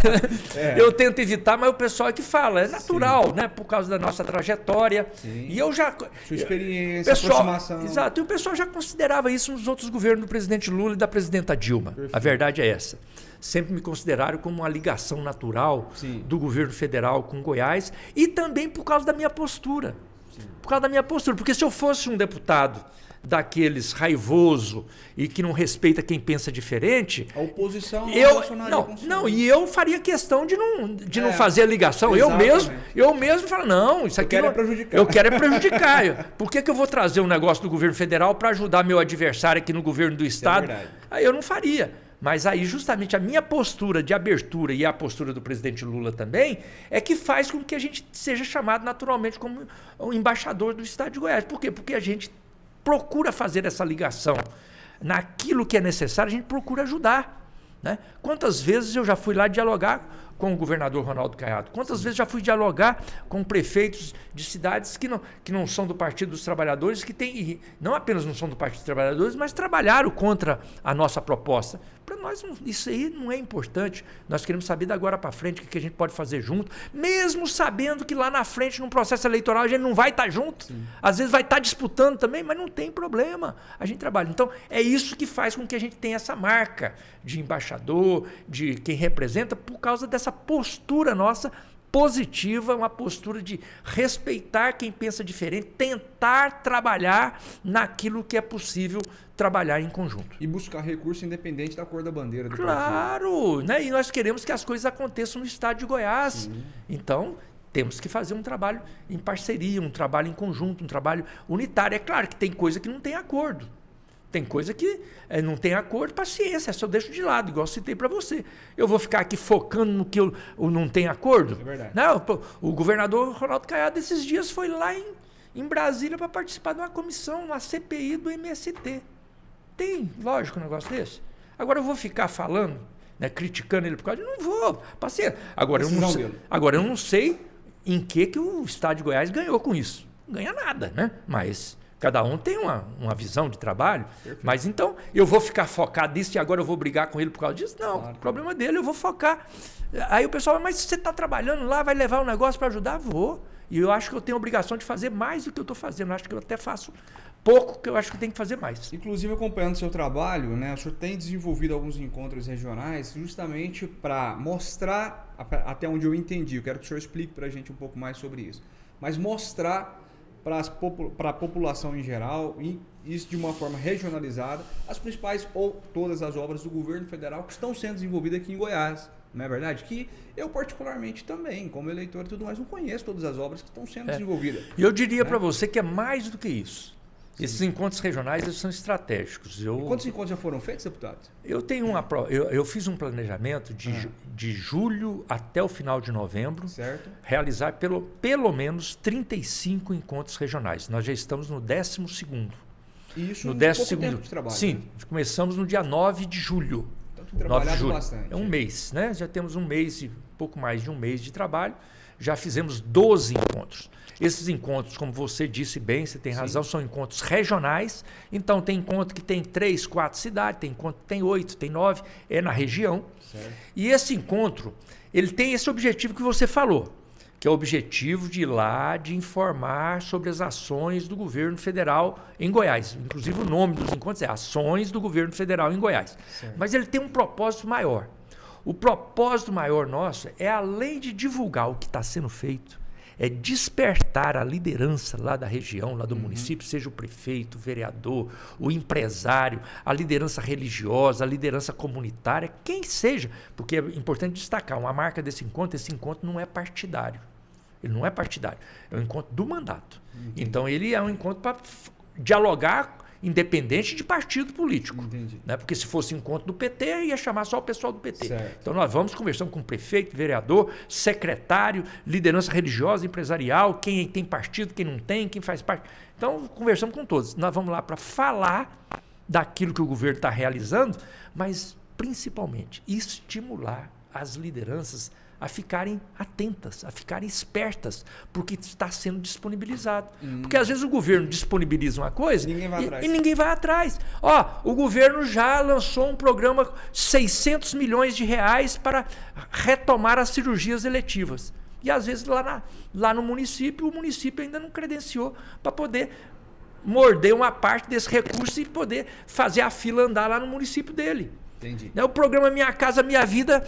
Eu tento evitar, mas o pessoal é que fala. É natural, né? Por causa da nossa trajetória. Sim. E eu já... Sua experiência, aproximação. Exato, e o pessoal já considerava isso nos outros governos do presidente Lula e da presidenta Dilma. Perfeito. A verdade é essa. Sempre me consideraram como uma ligação natural do governo federal com Goiás e também por causa da minha postura. Por causa da minha postura. Porque se eu fosse um deputado daqueles raivoso e que não respeita quem pensa diferente... A oposição... E eu faria questão de não fazer a ligação. Eu mesmo falo, não, isso aqui... Eu quero é prejudicar. Por que eu vou trazer um negócio do governo federal para ajudar meu adversário aqui no governo do estado? Aí eu não faria. Mas aí justamente a minha postura de abertura e a postura do presidente Lula também é que faz com que a gente seja chamado naturalmente como o embaixador do estado de Goiás. Por quê? Porque a gente procura fazer essa ligação. Naquilo que é necessário, a gente procura ajudar. Né? Quantas vezes eu já fui lá dialogar com o governador Ronaldo Caiado? Quantas vezes já fui dialogar com prefeitos de cidades que não são do Partido dos Trabalhadores, que tem, não apenas não são do Partido dos Trabalhadores, mas trabalharam contra a nossa proposta. Para nós, isso aí não é importante. Nós queremos saber da agora para frente o que a gente pode fazer junto, mesmo sabendo que lá na frente, num processo eleitoral, a gente não vai estar junto. Sim. Às vezes vai estar disputando também, mas não tem problema. A gente trabalha. Então, é isso que faz com que a gente tenha essa marca de embaixador, de quem representa, por causa dessa postura nossa positiva, uma postura de respeitar quem pensa diferente, tentar trabalhar naquilo que é possível trabalhar em conjunto. E buscar recurso independente da cor da bandeira do partido. Claro, né? E nós queremos que as coisas aconteçam no estado de Goiás. Sim. Então, temos que fazer um trabalho em parceria, um trabalho em conjunto, um trabalho unitário. É claro que tem coisa que não tem acordo. Tem coisa que não tem acordo, paciência, só deixo de lado, igual eu citei para você. Eu vou ficar aqui focando no que eu não tem acordo? É verdade. Não, o governador Ronaldo Caiado esses dias foi lá em Brasília para participar de uma comissão, uma CPI do MST. Tem, lógico, um negócio desse. Agora eu vou ficar falando, né, criticando ele por causa disso? Não vou, paciência. Agora eu não sei em que o estado de Goiás ganhou com isso. Não ganha nada, né? Mas... cada um tem uma visão de trabalho. Perfeito. Mas então, eu vou ficar focado nisso e agora eu vou brigar com ele por causa disso? Não, claro. O problema dele, eu vou focar. Aí o pessoal, mas você está trabalhando lá, vai levar um negócio para ajudar? Vou. E eu acho que eu tenho a obrigação de fazer mais do que eu estou fazendo. Eu acho que eu até faço pouco, que eu acho que eu tenho que fazer mais. Inclusive, acompanhando o seu trabalho, né, o senhor tem desenvolvido alguns encontros regionais justamente para mostrar, até onde eu entendi, eu quero que o senhor explique para a gente um pouco mais sobre isso, mas mostrar para a população em geral, e isso de uma forma regionalizada, as principais ou todas as obras do governo federal que estão sendo desenvolvidas aqui em Goiás. não é verdade? Que eu particularmente também, como eleitor e tudo mais, não conheço todas as obras que estão sendo desenvolvidas. E eu diria para você que é mais do que isso. Sim. Esses encontros regionais eles são estratégicos. E quantos encontros já foram feitos, deputado? Eu fiz um planejamento de julho até o final de novembro, certo, realizar pelo menos 35 encontros regionais. Nós já estamos no 12º. Isso no 12º tempo de trabalho. Sim, né? Começamos no dia 9 de julho. Então, tem trabalhado bastante. É um mês, né? Já temos um pouco mais de um mês de trabalho. Já fizemos 12 encontros. Esses encontros, como você disse bem, você tem razão, são encontros regionais. Então, tem encontro que tem 3, 4 cidades, tem encontro que tem 8, tem 9, é na região. Certo. E esse encontro, ele tem esse objetivo que você falou, que é o objetivo de ir lá, de informar sobre as ações do governo federal em Goiás. Inclusive, o nome dos encontros é Ações do Governo Federal em Goiás. Certo. Mas ele tem um propósito maior. O propósito maior nosso é, além de divulgar o que está sendo feito, é despertar a liderança lá da região, lá do município, seja o prefeito, o vereador, o empresário, a liderança religiosa, a liderança comunitária, quem seja, porque é importante destacar, uma marca esse encontro não é partidário. Ele não é partidário, é um encontro do mandato. Então ele é um encontro para dialogar independente de partido político. Né? Porque se fosse encontro do PT, ia chamar só o pessoal do PT. Certo. Então nós conversamos com o prefeito, vereador, secretário, liderança religiosa, empresarial, quem tem partido, quem não tem, quem faz parte. Então conversamos com todos. Nós vamos lá para falar daquilo que o governo está realizando, mas principalmente estimular as lideranças a ficarem atentas, a ficarem espertas para o que está sendo disponibilizado. Porque às vezes o governo disponibiliza uma coisa e ninguém vai atrás. O governo já lançou um programa 600 milhões de reais para retomar as cirurgias eletivas. E às vezes lá no município, o município ainda não credenciou para poder morder uma parte desse recurso e poder fazer a fila andar lá no município dele. Entendi. O programa Minha Casa Minha Vida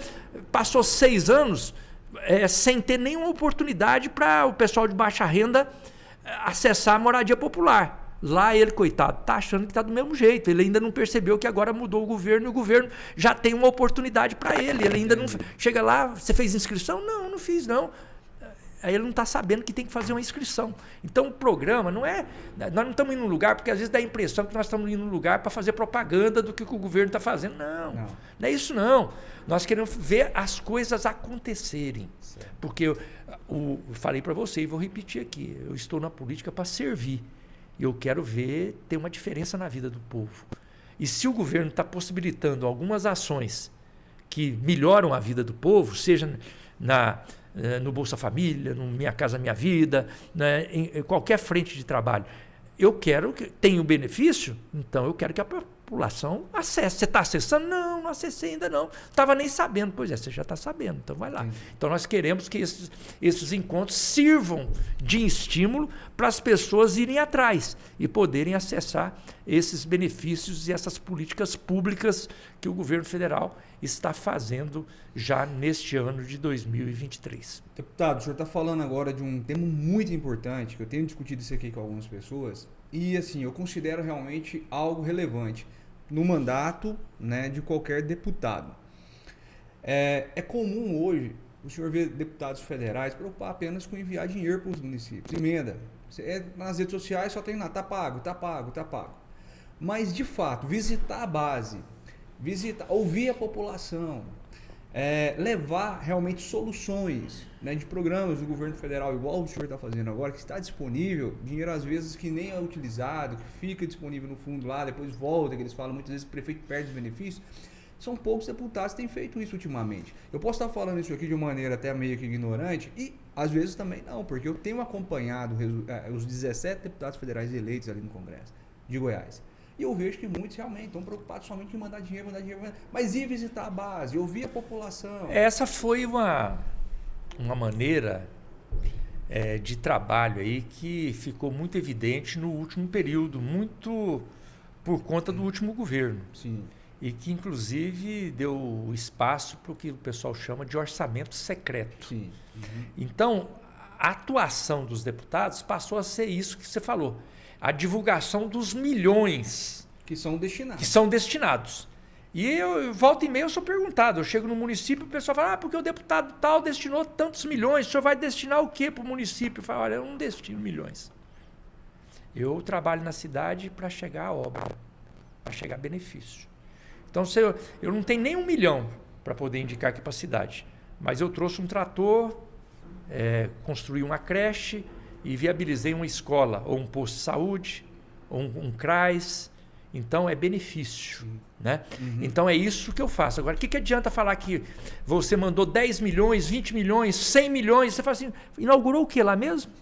passou 6 anos sem ter nenhuma oportunidade para o pessoal de baixa renda acessar a moradia popular. Lá ele, coitado, está achando que está do mesmo jeito. Ele ainda não percebeu que agora mudou o governo e o governo já tem uma oportunidade para ele. Ele ainda não... Chega lá, você fez inscrição? Não fiz não. Aí ele não está sabendo que tem que fazer uma inscrição. Então o programa não é... Nós não estamos indo num lugar, porque às vezes dá a impressão que nós estamos indo num lugar para fazer propaganda do que o governo está fazendo. Não é isso não. Nós queremos ver as coisas acontecerem. Certo. Porque eu falei para você e vou repetir aqui, eu estou na política para servir. E eu quero ter uma diferença na vida do povo. E se o governo está possibilitando algumas ações que melhoram a vida do povo, seja no Bolsa Família, no Minha Casa Minha Vida, né, em qualquer frente de trabalho. Eu quero que tenha o benefício, então eu quero que a população acesse. Você está acessando? Não acessei ainda não. Estava nem sabendo. Pois é, você já está sabendo, então vai lá. Então nós queremos que esses encontros sirvam de estímulo para as pessoas irem atrás e poderem acessar esses benefícios e essas políticas públicas que o governo federal está fazendo já neste ano de 2023. Deputado, o senhor está falando agora de um tema muito importante, que eu tenho discutido isso aqui com algumas pessoas, e assim, eu considero realmente algo relevante no mandato, né, de qualquer deputado. É comum hoje o senhor ver deputados federais preocupar apenas com enviar dinheiro para os municípios, emenda. Nas redes sociais só tem lá, tá pago. Mas, de fato, visitar a base, ouvir a população, levar realmente soluções, né, de programas do governo federal, igual o senhor está fazendo agora, que está disponível, dinheiro às vezes que nem é utilizado, que fica disponível no fundo lá, depois volta, que eles falam, muitas vezes o prefeito perde os benefícios. São poucos deputados que têm feito isso ultimamente. Eu posso estar falando isso aqui de uma maneira até meio que ignorante e às vezes também não, porque eu tenho acompanhado os 17 deputados federais eleitos ali no Congresso de Goiás. E eu vejo que muitos realmente estão preocupados somente em mandar dinheiro, mas ir visitar a base, ouvir a população. Essa foi uma maneira de trabalho aí que ficou muito evidente no último período, muito por conta do último governo. Sim. E que, inclusive, deu espaço para o que o pessoal chama de orçamento secreto. Sim. Uhum. Então, a atuação dos deputados passou a ser isso que você falou. A divulgação dos milhões que são destinados. E eu volta e meia eu sou perguntado, eu chego no município, o pessoal fala, porque o deputado tal destinou tantos milhões, o senhor vai destinar o quê para o município? Eu falo, olha, eu não destino milhões. Eu trabalho na cidade para chegar a obra, para chegar a benefício. Então, eu não tenho nem 1 milhão para poder indicar aqui para a cidade, mas eu trouxe um trator, construí uma creche e viabilizei uma escola, ou um posto de saúde, ou um CRAS. Então, é benefício. Né? Então, é isso que eu faço. Agora, o que adianta falar que você mandou 10 milhões, 20 milhões, 100 milhões, você fala assim, inaugurou o que lá mesmo?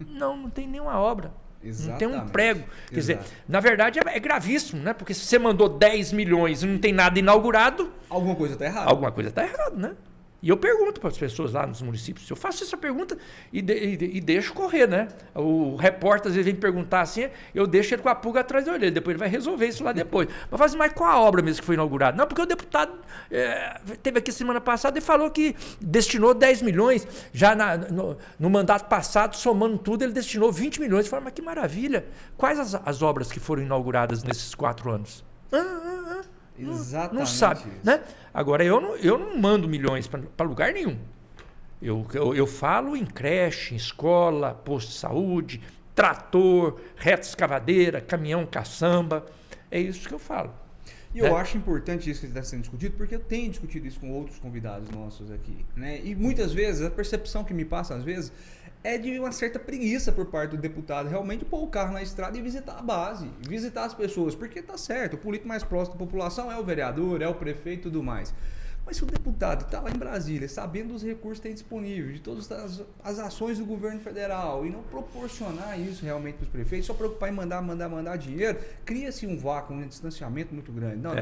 Não tem nenhuma obra. Exatamente. Não tem um prego. Quer dizer, na verdade é gravíssimo, né? Porque se você mandou 10 milhões e não tem nada inaugurado... Alguma coisa está errada. Alguma coisa está errada, né? E eu pergunto para as pessoas lá nos municípios, eu faço essa pergunta e deixo correr, né? O repórter às vezes vem perguntar assim, eu deixo ele com a pulga atrás da orelha, depois ele vai resolver isso lá depois. Mas fala assim, mas qual a obra mesmo que foi inaugurada? Não, porque o deputado teve aqui semana passada e falou que destinou 10 milhões, já no mandato passado, somando tudo, ele destinou 20 milhões. Eu falo, mas que maravilha! Quais as obras que foram inauguradas nesses 4 anos? Exatamente. Não sabe, né? Agora, eu não mando milhões para lugar nenhum. Eu falo em creche, em escola, posto de saúde, trator, reta escavadeira, caminhão caçamba. É isso que eu falo. E eu acho importante isso que está sendo discutido, porque eu tenho discutido isso com outros convidados nossos aqui, né? E muitas vezes, a percepção que me passa às vezes é de uma certa preguiça por parte do deputado realmente pôr o carro na estrada e visitar a base, visitar as pessoas, porque tá certo, o político mais próximo da população é o vereador, é o prefeito e tudo mais. Mas se o deputado está lá em Brasília, sabendo dos recursos que tem disponível, de todas as ações do governo federal, e não proporcionar isso realmente para os prefeitos, só preocupar em mandar dinheiro, cria-se um vácuo, um distanciamento muito grande. Não,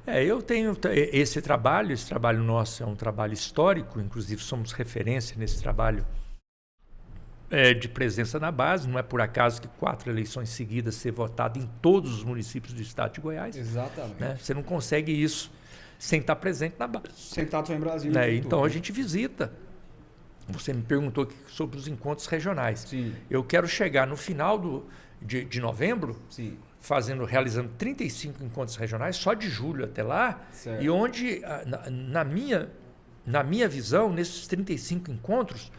eu tenho esse trabalho nosso é um trabalho histórico, inclusive somos referência nesse trabalho de presença na base. Não é por acaso que 4 eleições seguidas ser votado em todos os municípios do estado de Goiás. Exatamente. Né? Você não consegue isso sem estar presente na base. Sentado só em Brasília. Né? Então a gente visita. Você me perguntou sobre os encontros regionais. Sim. Eu quero chegar no final de novembro, sim, realizando 35 encontros regionais, só de julho até lá, certo. E onde, na minha visão, nesses 35 encontros,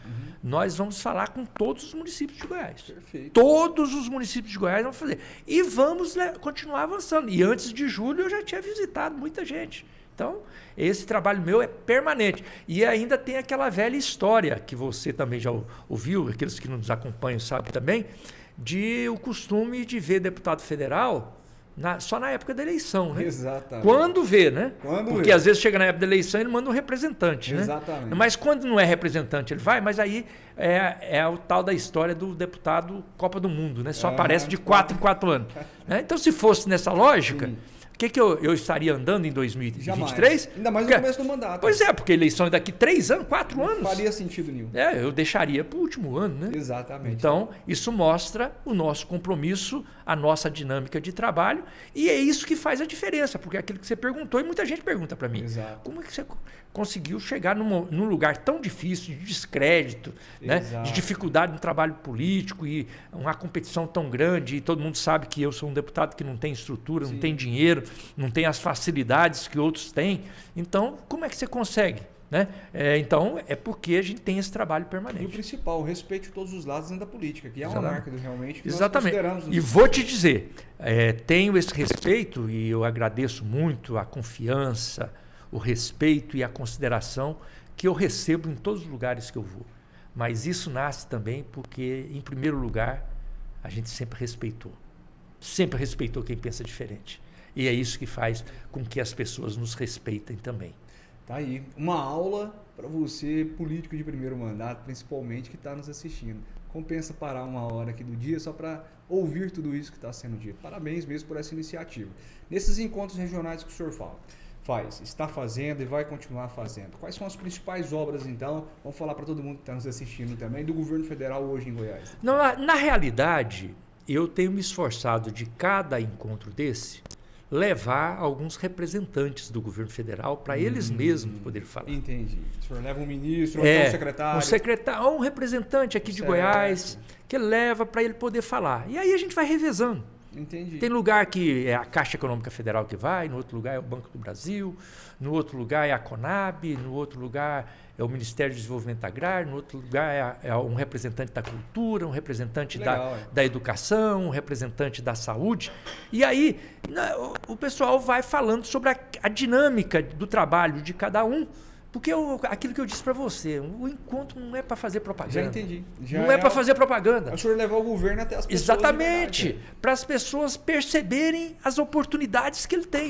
nós vamos falar com todos os municípios de Goiás. Perfeito. Todos os municípios de Goiás vamos fazer. E vamos continuar avançando. E antes de julho eu já tinha visitado muita gente. Então, esse trabalho meu é permanente. E ainda tem aquela velha história, que você também já ouviu, aqueles que nos acompanham sabem também, de o costume de ver deputado federal só na época da eleição, né? Exatamente. Quando vê, né? Porque às vezes chega na época da eleição e ele manda um representante, né? Exatamente. Mas quando não é representante, ele vai, mas aí é o tal da história do deputado Copa do Mundo, né? Só aparece de 4 em 4 anos. Né? Então, se fosse nessa lógica, o que eu estaria andando em 2023? Jamais. Ainda mais no começo do mandato. Pois é, porque a eleição é daqui 3 anos, 4 anos. Não faria sentido nenhum. Eu deixaria para o último ano, né? Exatamente. Então, isso mostra o nosso compromisso, a nossa dinâmica de trabalho, e é isso que faz a diferença, porque é aquilo que você perguntou, e muita gente pergunta para mim. Exato. Como é que você conseguiu chegar num lugar tão difícil, de descrédito, né? De dificuldade no trabalho político, e uma competição tão grande, e todo mundo sabe que eu sou um deputado que não tem estrutura, não tem dinheiro, não tem as facilidades que outros têm. Então, como é que você consegue? Né? Então, é porque a gente tem esse trabalho permanente. E o principal, o respeito de todos os lados dentro da política, que é uma marca realmente que Exatamente. Nós consideramos. E vou te dizer, tenho esse respeito e eu agradeço muito a confiança, o respeito e a consideração que eu recebo em todos os lugares que eu vou. Mas isso nasce também porque, em primeiro lugar, a gente sempre respeitou quem pensa diferente. E é isso que faz com que as pessoas nos respeitem também. Tá aí, uma aula para você, político de primeiro mandato, principalmente, que está nos assistindo. Compensa parar uma hora aqui do dia só para ouvir tudo isso que está sendo dito. Parabéns mesmo por essa iniciativa. Nesses encontros regionais que o senhor está fazendo e vai continuar fazendo. Quais são as principais obras, então? Vamos falar para todo mundo que está nos assistindo também, do governo federal hoje em Goiás. Não, na realidade, eu tenho me esforçado de cada encontro desse levar alguns representantes do governo federal para eles mesmos poderem falar. Entendi. O senhor leva um ministro, um secretário. Um secretário, ou um representante aqui de Goiás, que leva para ele poder falar. E aí a gente vai revezando. Entendi. Tem lugar que é a Caixa Econômica Federal que vai, no outro lugar é o Banco do Brasil, no outro lugar é a Conab, no outro lugar é o Ministério do Desenvolvimento Agrário, no outro lugar é um representante da cultura, um representante da educação, um representante da saúde. E aí o pessoal vai falando sobre a dinâmica do trabalho de cada um. Porque aquilo que eu disse para você, o encontro não é para fazer propaganda. Já entendi. Não é para fazer propaganda. O senhor levar o governo até as pessoas. Exatamente. Para as pessoas perceberem as oportunidades que ele tem.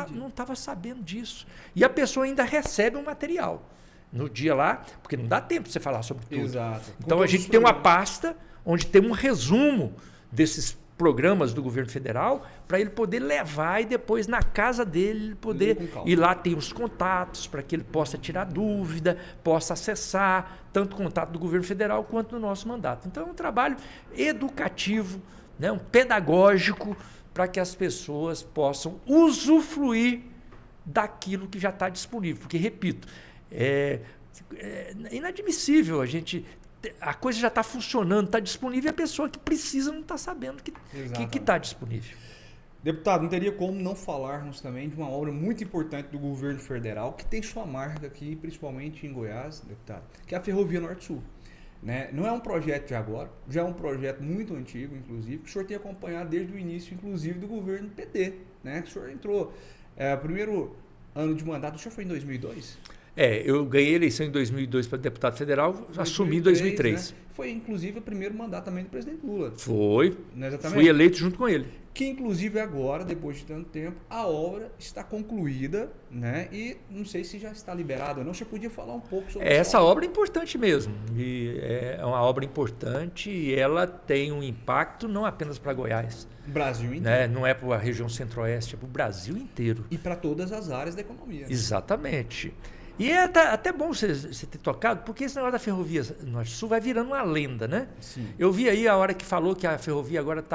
Não estava sabendo disso. E a pessoa ainda recebe um material no dia lá, porque não dá tempo de você falar sobre tudo. Exato. Então a gente tem uma pasta onde tem um resumo desses programas do governo federal para ele poder levar e depois na casa dele ele poder ir lá, tem os contatos para que ele possa tirar dúvida, possa acessar tanto o contato do governo federal quanto do nosso mandato. Então é um trabalho educativo, né, um pedagógico para que as pessoas possam usufruir daquilo que já está disponível. Porque, repito, é inadmissível a coisa já está funcionando, está disponível e a pessoa que precisa não está sabendo que está disponível. Deputado, não teria como não falarmos também de uma obra muito importante do governo federal que tem sua marca aqui, principalmente em Goiás, deputado, que é a Ferrovia Norte-Sul. Né? Não é um projeto de agora, já é um projeto muito antigo, inclusive, que o senhor tem acompanhado desde o início, inclusive, do governo PT. Né? Que o senhor entrou, o primeiro ano de mandato, o senhor foi em 2002? Eu ganhei a eleição em 2002 para deputado federal, assumi em 2003. Né? Foi, inclusive, o primeiro mandato também do presidente Lula. Foi. Não é exatamente? Fui eleito junto com ele. Que, inclusive, agora, depois de tanto tempo, a obra está concluída, né? E não sei se já está liberada ou não. Você podia falar um pouco sobre isso? Essa obra é importante mesmo. E é uma obra importante e ela tem um impacto não apenas para Goiás. Brasil inteiro. Né? Não é para a região centro-oeste, é para o Brasil inteiro. E para todas as áreas da economia. Né? Exatamente. E é até bom você ter tocado, porque esse negócio da Ferrovia Norte-Sul vai virando uma lenda, né? Sim. Eu vi aí a hora que falou que a ferrovia agora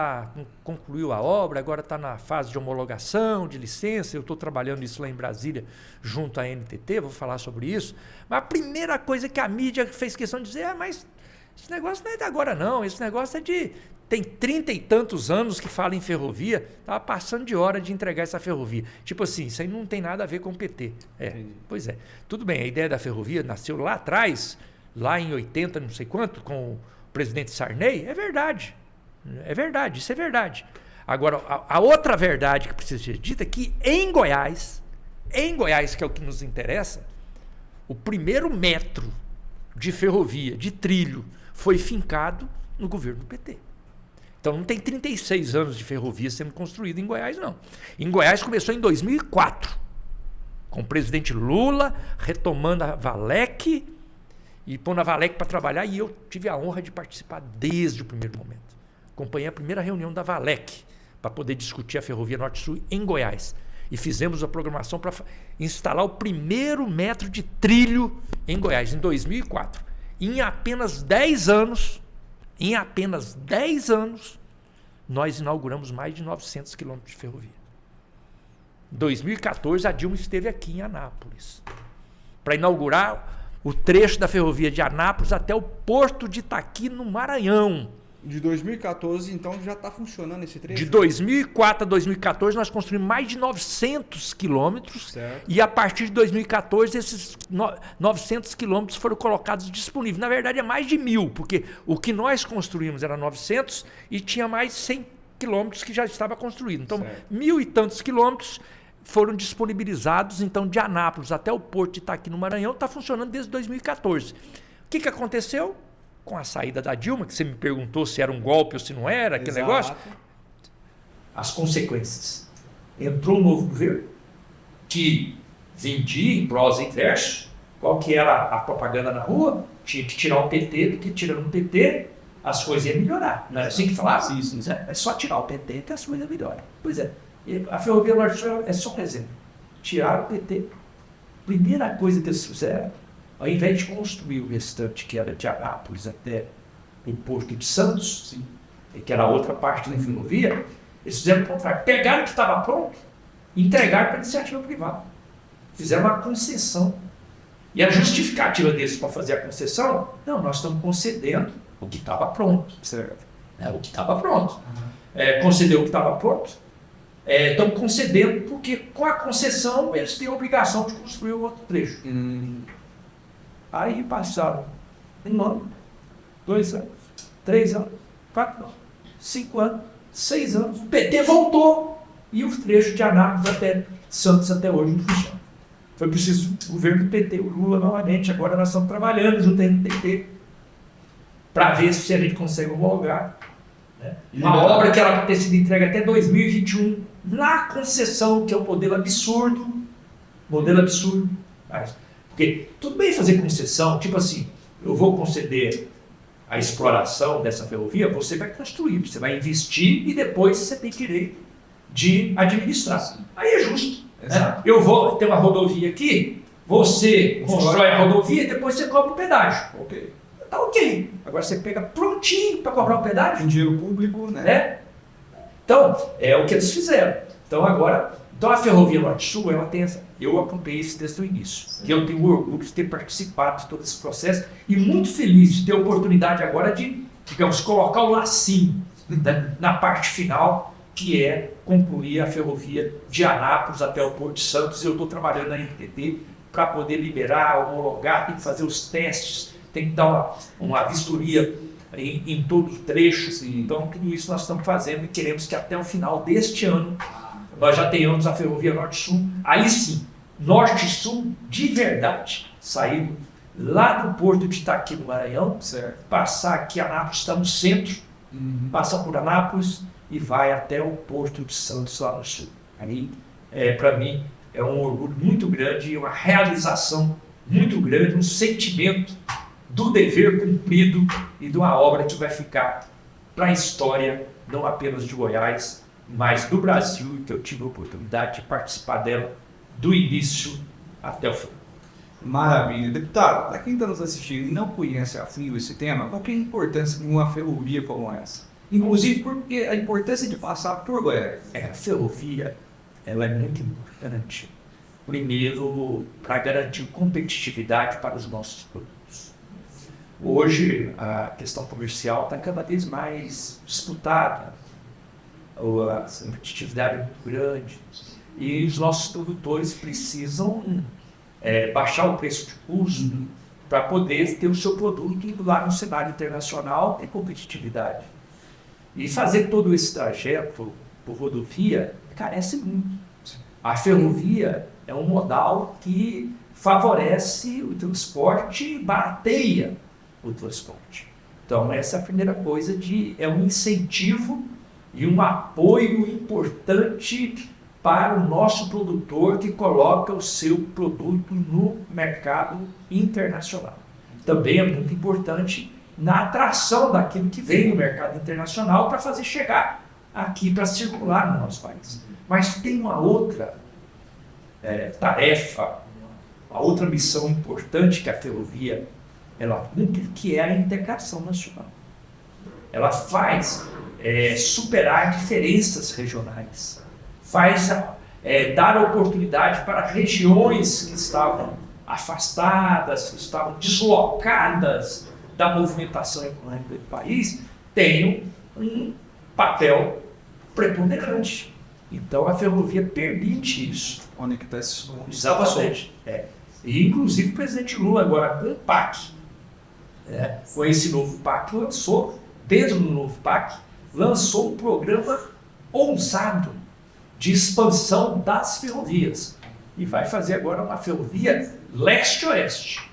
concluiu a obra, agora está na fase de homologação, de licença. Eu estou trabalhando isso lá em Brasília, junto à NTT, vou falar sobre isso. Mas a primeira coisa que a mídia fez questão de dizer, mas esse negócio não é de agora não, esse negócio é de... Tem 30 e tantos anos que fala em ferrovia, estava passando de hora de entregar essa ferrovia. Tipo assim, isso aí não tem nada a ver com o PT. Pois é. Tudo bem, a ideia da ferrovia nasceu lá atrás, lá em 80, não sei quanto, com o presidente Sarney. É verdade. É verdade, isso é verdade. Agora, a outra verdade que precisa ser dita é que em Goiás, que é o que nos interessa, o primeiro metro de ferrovia, de trilho, foi fincado no governo do PT. Então não tem 36 anos de ferrovia sendo construída em Goiás, não. Em Goiás começou em 2004, com o presidente Lula retomando a Valec e pondo a Valec para trabalhar, e eu tive a honra de participar desde o primeiro momento. Acompanhei a primeira reunião da Valec para poder discutir a Ferrovia Norte-Sul em Goiás. E fizemos a programação para instalar o primeiro metro de trilho em Goiás, em 2004. Em apenas 10 anos... nós inauguramos mais de 900 quilômetros de ferrovia. Em 2014, a Dilma esteve aqui em Anápolis para inaugurar o trecho da ferrovia de Anápolis até o Porto de Itaqui, no Maranhão. De 2014, então, já está funcionando esse trecho? De 2004 a 2014, nós construímos mais de 900 quilômetros. Certo. E a partir de 2014, esses 900 quilômetros foram colocados disponíveis. Na verdade, é mais de 1.000, porque o que nós construímos era 900 e tinha mais 100 quilômetros que já estava construído. Então, certo. 1.000 e tantos quilômetros foram disponibilizados. Então, de Anápolis até o Porto de Itaqui, no Maranhão, está funcionando desde 2014. O que aconteceu? Com a saída da Dilma, que você me perguntou se era um golpe ou se não era, aquele negócio. As consequências. Entrou um novo governo que vendia em prosa e verso. Qual que era a propaganda na rua? Tinha que tirar o PT, porque tirando o PT, as coisas iam melhorar. Não é assim que falava? Sim. É só tirar o PT que as coisas melhoram. Pois é. A Ferrovia Norte-Sul é só um exemplo. Tiraram o PT. Primeira coisa que eles fizeram, ao invés de construir o restante, que era de Anápolis até o Porto de Santos, sim, que era a outra parte da ferrovia, eles fizeram o contrário. Pegaram o que estava pronto e entregaram para a iniciativa privada. Fizeram uma concessão. E a justificativa deles para fazer a concessão, não, nós estamos concedendo o que estava pronto. Certo. né, o que estava pronto. Concedeu o que estava pronto. Estão concedendo porque com a concessão eles têm a obrigação de construir o outro trecho. Aí passaram 1 ano, 2 anos, 3 anos, 4 anos, 5 anos, 6 anos. O PT voltou e o trecho de Anápolis até Santos até hoje não funciona. Foi preciso o governo do PT, o Lula novamente. Agora nós estamos trabalhando junto com o PT para ver se a gente consegue homologar, né, uma obra que era para ter sido entregue até 2021 na concessão, que é um modelo absurdo. Porque tudo bem fazer concessão, tipo assim, eu vou conceder a exploração dessa ferrovia, você vai construir, você vai investir e depois você tem direito de administrar. Aí é justo. Né? Eu vou ter uma rodovia aqui, você constrói a rodovia e depois você cobra o pedágio. Ok. Tá ok. Agora você pega prontinho para cobrar o pedágio. Com dinheiro público, né? Então, é o que eles fizeram. Então a Ferrovia Norte-Sul, ela tem eu acompanhei isso desde o início. E eu tenho orgulho de ter participado de todo esse processo e muito feliz de ter a oportunidade agora de, digamos, colocar o lacinho, né, na parte final, que é concluir a ferrovia de Anápolis até o Porto de Santos. Eu estou trabalhando na NTT para poder liberar, homologar, tem que fazer os testes, tem que dar uma vistoria em todo o trecho. Então, tudo isso nós estamos fazendo e queremos que até o final deste ano nós já tenhamos a Ferrovia Norte-Sul. Aí sim, Norte-Sul de verdade, saindo lá do Porto de Itaqui, no Maranhão, certo, passar aqui Anápolis, está no centro, passa por Anápolis e vai até o Porto de Santos, lá no sul. Aí, para mim, é um orgulho muito grande, uma realização muito grande, um sentimento do dever cumprido e de uma obra que vai ficar para a história, não apenas de Goiás, mas do Brasil, e que eu tive a oportunidade de participar dela do início até o fim. Maravilha. Deputado, para quem está nos assistindo e não conhece a fundo esse tema, qual que é a importância de uma ferrovia como essa? Inclusive porque a importância de passar por Goiás. A ferrovia, ela é muito importante. Primeiro, para garantir competitividade para os nossos produtos. Hoje, a questão comercial está cada vez mais disputada. A competitividade é muito grande. E os nossos produtores precisam baixar o preço de custo para poder ter o seu produto indo lá no cenário internacional, ter competitividade. E fazer todo esse trajeto por rodovia carece muito. A ferrovia é um modal que favorece o transporte e barateia o transporte. Então, essa é a primeira coisa, é um incentivo e um apoio importante para o nosso produtor que coloca o seu produto no mercado internacional. Também é muito importante na atração daquilo que vem no mercado internacional para fazer chegar aqui para circular no nosso país. Mas tem uma outra tarefa, uma outra missão importante que a ferrovia ela cumpre, que é a integração nacional. Ela faz superar diferenças regionais, faz dar oportunidade para regiões que estavam afastadas, que estavam deslocadas da movimentação econômica do país, tenham um papel preponderante. Então a ferrovia permite isso. Conectar esses Exatamente. E inclusive o presidente Lula agora com o PAC, com esse novo PAC, lançou, dentro do novo PAC, lançou um programa ousado de expansão das ferrovias. E vai fazer agora uma ferrovia leste-oeste.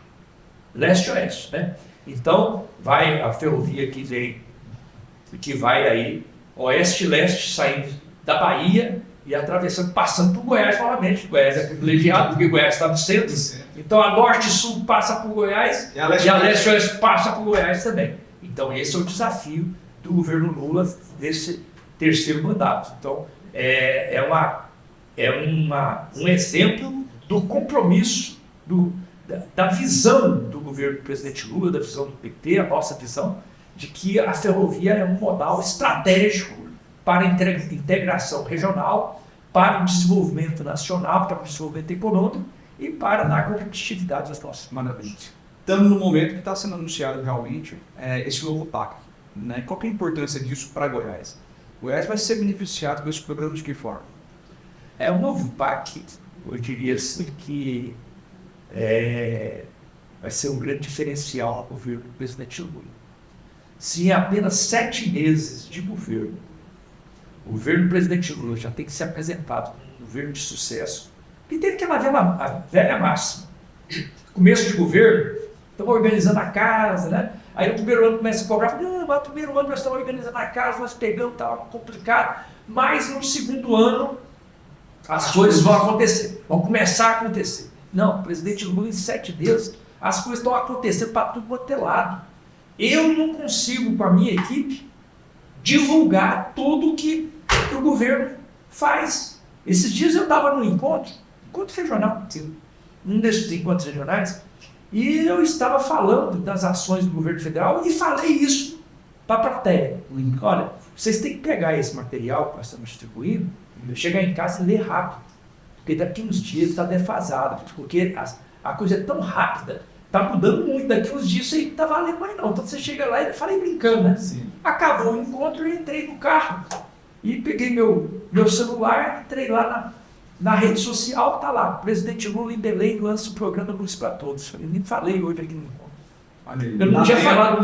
Leste-oeste, né? Então, vai a ferrovia que vai aí oeste-leste, saindo da Bahia e atravessando, passando por Goiás novamente. Goiás é privilegiado, porque Goiás está no centro. Então, a norte-sul passa por Goiás e a leste-oeste passa por Goiás também. Então, esse é o desafio do governo Lula desse terceiro mandato. Então, um exemplo do compromisso, da visão do governo do presidente Lula, da visão do PT, a nossa visão, de que a ferrovia é um modal estratégico para a integração regional, para o desenvolvimento nacional, para o desenvolvimento econômico e para dar competitividade aos nossos. Maravilha. Estamos no momento que está sendo anunciado realmente esse novo PAC. né? Qual que é a importância disso para Goiás? Goiás vai ser beneficiado com esse programa de que forma? O novo PAC, eu diria assim que vai ser um grande diferencial no governo do presidente Lula. Se em apenas 7 meses de governo, o governo do presidente Lula já tem que ser apresentado como um governo de sucesso, e tem aquela velha máxima. Começo de governo, estamos organizando a casa, né? Aí no primeiro ano começa a cobrar, não, mas no primeiro ano nós estamos organizando a casa, nós pegamos, estava complicado, mas no segundo ano as coisas vão acontecer, vão começar a acontecer. Não, o presidente Lula, em 7 meses, as coisas estão acontecendo para tudo quanto é lado. Eu não consigo, com a minha equipe, divulgar tudo que o governo faz. Esses dias eu estava num encontro regional, um desses encontros regionais, e eu estava falando das ações do governo federal e falei isso para a plateia. Olha, vocês têm que pegar esse material que nós estamos distribuindo, chegar em casa e ler rápido, porque daqui uns dias está defasado, porque a coisa é tão rápida, está mudando muito, daqui uns dias isso aí não está valendo mais não. Então você chega lá e falei brincando, né? Sim. Acabou o encontro e entrei no carro e peguei meu celular, entrei lá na rede social, tá lá, presidente Lula em Belém lança o programa Luz para Todos. Eu nem falei hoje aqui no encontro. Eu não tinha falado,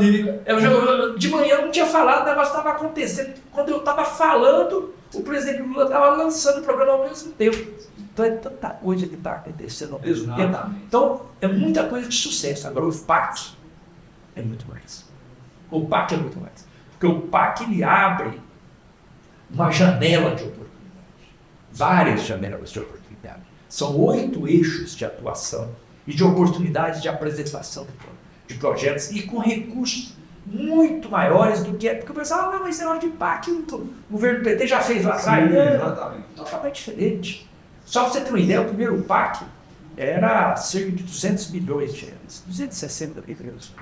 de manhã eu não tinha falado, o negócio estava acontecendo. Quando eu estava falando, o presidente Lula estava lançando o programa ao mesmo tempo. Então é tanta coisa que está acontecendo ao mesmo tempo. Então é muita coisa de sucesso. Agora o PAC é muito mais. O PAC é muito mais. Porque o PAC ele abre uma janela de oportunidade. Várias janelas de oportunidade. São 8 eixos de atuação e de oportunidades de apresentação de projetos e com recursos muito maiores do que é. Porque o pessoal, não, mas esse negócio de PAC, o governo PT já fez lá atrás. Exatamente. Totalmente diferente. Só para você ter uma ideia, o primeiro PAC era cerca de 200 milhões de reais, 260 milhões.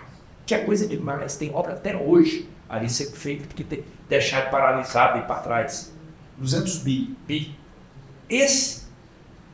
Que é coisa demais, tem obra até hoje ali sendo feita, porque deixaram paralisado e para trás. 200 bi. Esse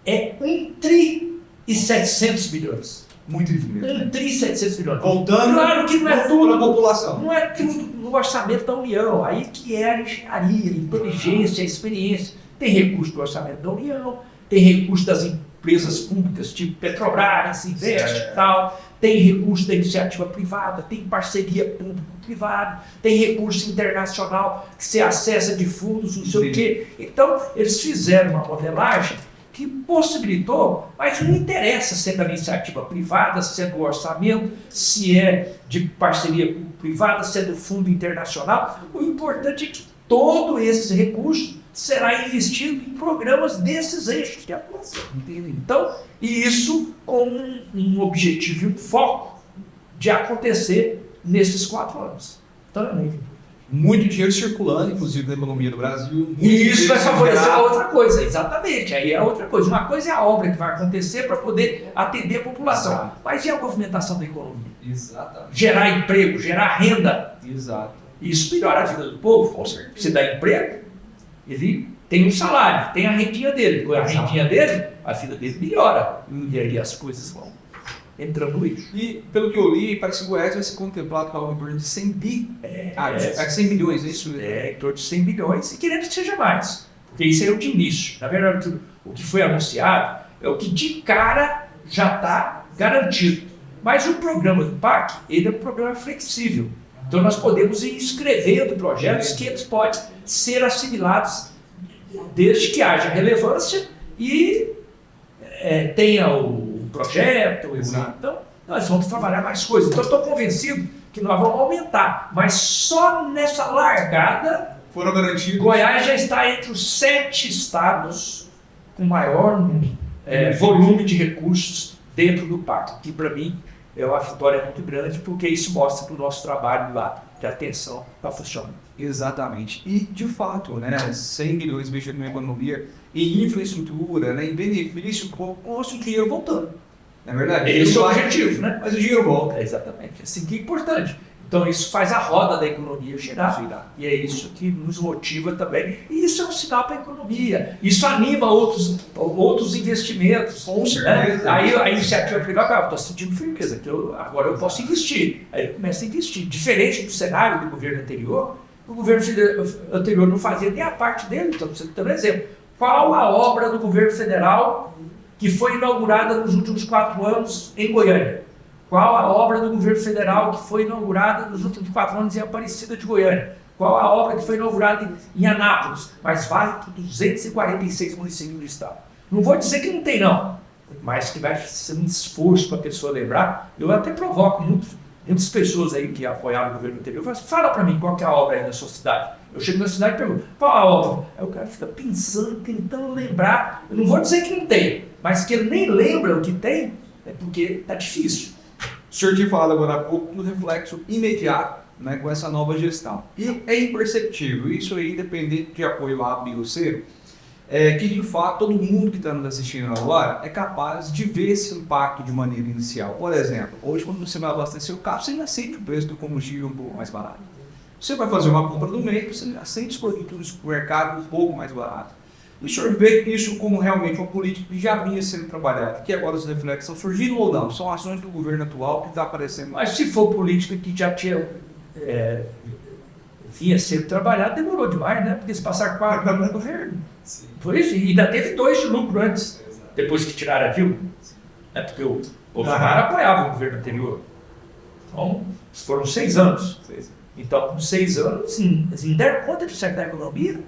é 1 tri e 700 milhões. Muito dinheiro. 1 tri e 700 milhões. Voltando claro que não é tudo para a população. Não é tudo no orçamento da União. Aí que é a engenharia, a inteligência, a experiência. Tem recurso do orçamento da União, tem recurso das empresas públicas, tipo Petrobras, Investe e tal. Tem recurso da iniciativa privada, tem parceria público-privada, tem recurso internacional que você acessa de fundos, não sei o quê. Então, eles fizeram uma modelagem que possibilitou, mas não interessa se é da iniciativa privada, se é do orçamento, se é de parceria público-privada, se é do fundo internacional. O importante é que todo esse recurso será investido em programas desses eixos de atuação. Então, e isso com um objetivo e um foco de acontecer nesses 4 anos. Então, muito dinheiro circulando, inclusive, na economia do Brasil. E isso vai favorecer a outra coisa, exatamente. Aí é outra coisa. Uma coisa é a obra que vai acontecer para poder atender a população. Exato. Mas e a movimentação da economia? Exatamente. Gerar emprego, gerar renda. Exato. Isso melhora a vida do povo. Você dá emprego, ele tem um salário, tem a rendinha dele. Com a rendinha dele, a vida dele melhora. E aí as coisas vão entrando no eixo. E, pelo que eu li, parece que o Goiás vai ser contemplado com algo em torno de 100 bi. 100 milhões, é isso? Em torno de 100 bilhões, e querendo que seja mais. Porque isso é o de início. Na verdade, o que foi anunciado é o que de cara já está garantido. Mas o programa do PAC, ele é um programa flexível. Então nós podemos ir escrevendo projetos que eles podem ser assimilados desde que haja relevância e tenha o projeto. Então, nós vamos trabalhar mais coisas. Então, eu estou convencido que nós vamos aumentar. Mas só nessa largada, foram garantidos. Goiás já está entre os 7 estados com maior volume de recursos dentro do PAC. Que, para mim, é uma vitória muito grande, porque isso mostra que o nosso trabalho lá de atenção está funcionando. Exatamente. E, de fato, né, 100 milhões investidos na economia, em infraestrutura, né, em benefício, com o dinheiro voltando. Não é verdade? Esse é o objetivo, né? Mas o dinheiro volta. Exatamente. Assim que é importante. Então, isso faz a roda da economia girar. E é isso que nos motiva também. E isso é um sinal para a economia. Isso anima outros investimentos. Com certeza. Aí a iniciativa privada, estou sentindo firmeza, agora eu posso investir. Aí ele começa a investir. Diferente do cenário do governo anterior, o governo anterior não fazia nem a parte dele. Então, você tem um exemplo. Qual a obra do governo federal que foi inaugurada nos últimos 4 anos em Goiânia? Qual a obra do governo federal que foi inaugurada nos últimos 4 anos em Aparecida de Goiânia? Qual a obra que foi inaugurada em Anápolis? Mas vale para 246 municípios do estado. Não vou dizer que não tem, não. Mas que vai ser um esforço para a pessoa lembrar. Eu até provoco muitas pessoas aí que apoiaram o governo anterior. Eu falo assim, fala para mim qual que é a obra aí da sua cidade. Eu chego na cidade e pergunto, qual a obra? Aí o cara fica pensando, tentando lembrar. Eu não vou dizer que não tem, mas que ele nem lembra o que tem, é porque está difícil. O senhor tinha falado agora há pouco do reflexo imediato, né, com essa nova gestão. E é imperceptível, isso aí, independente de apoio A, B ou C, que de fato todo mundo que está nos assistindo agora é capaz de ver esse impacto de maneira inicial. Por exemplo, hoje quando você vai abastecer o carro, você ainda sente o preço do combustível um pouco mais barato. Você vai fazer uma compra do mês, você ainda sente os produtos do supermercado um pouco mais barato. E o senhor vê isso como realmente uma política que já vinha sendo trabalhada, que agora os reflexos estão surgindo ou não? São ações do governo atual que está aparecendo. Mas se for política que já tinha vinha sendo trabalhada, demorou demais, né? Porque se passar 4 anos no governo. Foi isso, e ainda teve 2 de lucro antes, depois que tiraram a Dilma. É porque o Bolsonaro apoiava o governo anterior. Então, foram 6 anos. Então, com 6 anos, assim, deram conta de certa economia,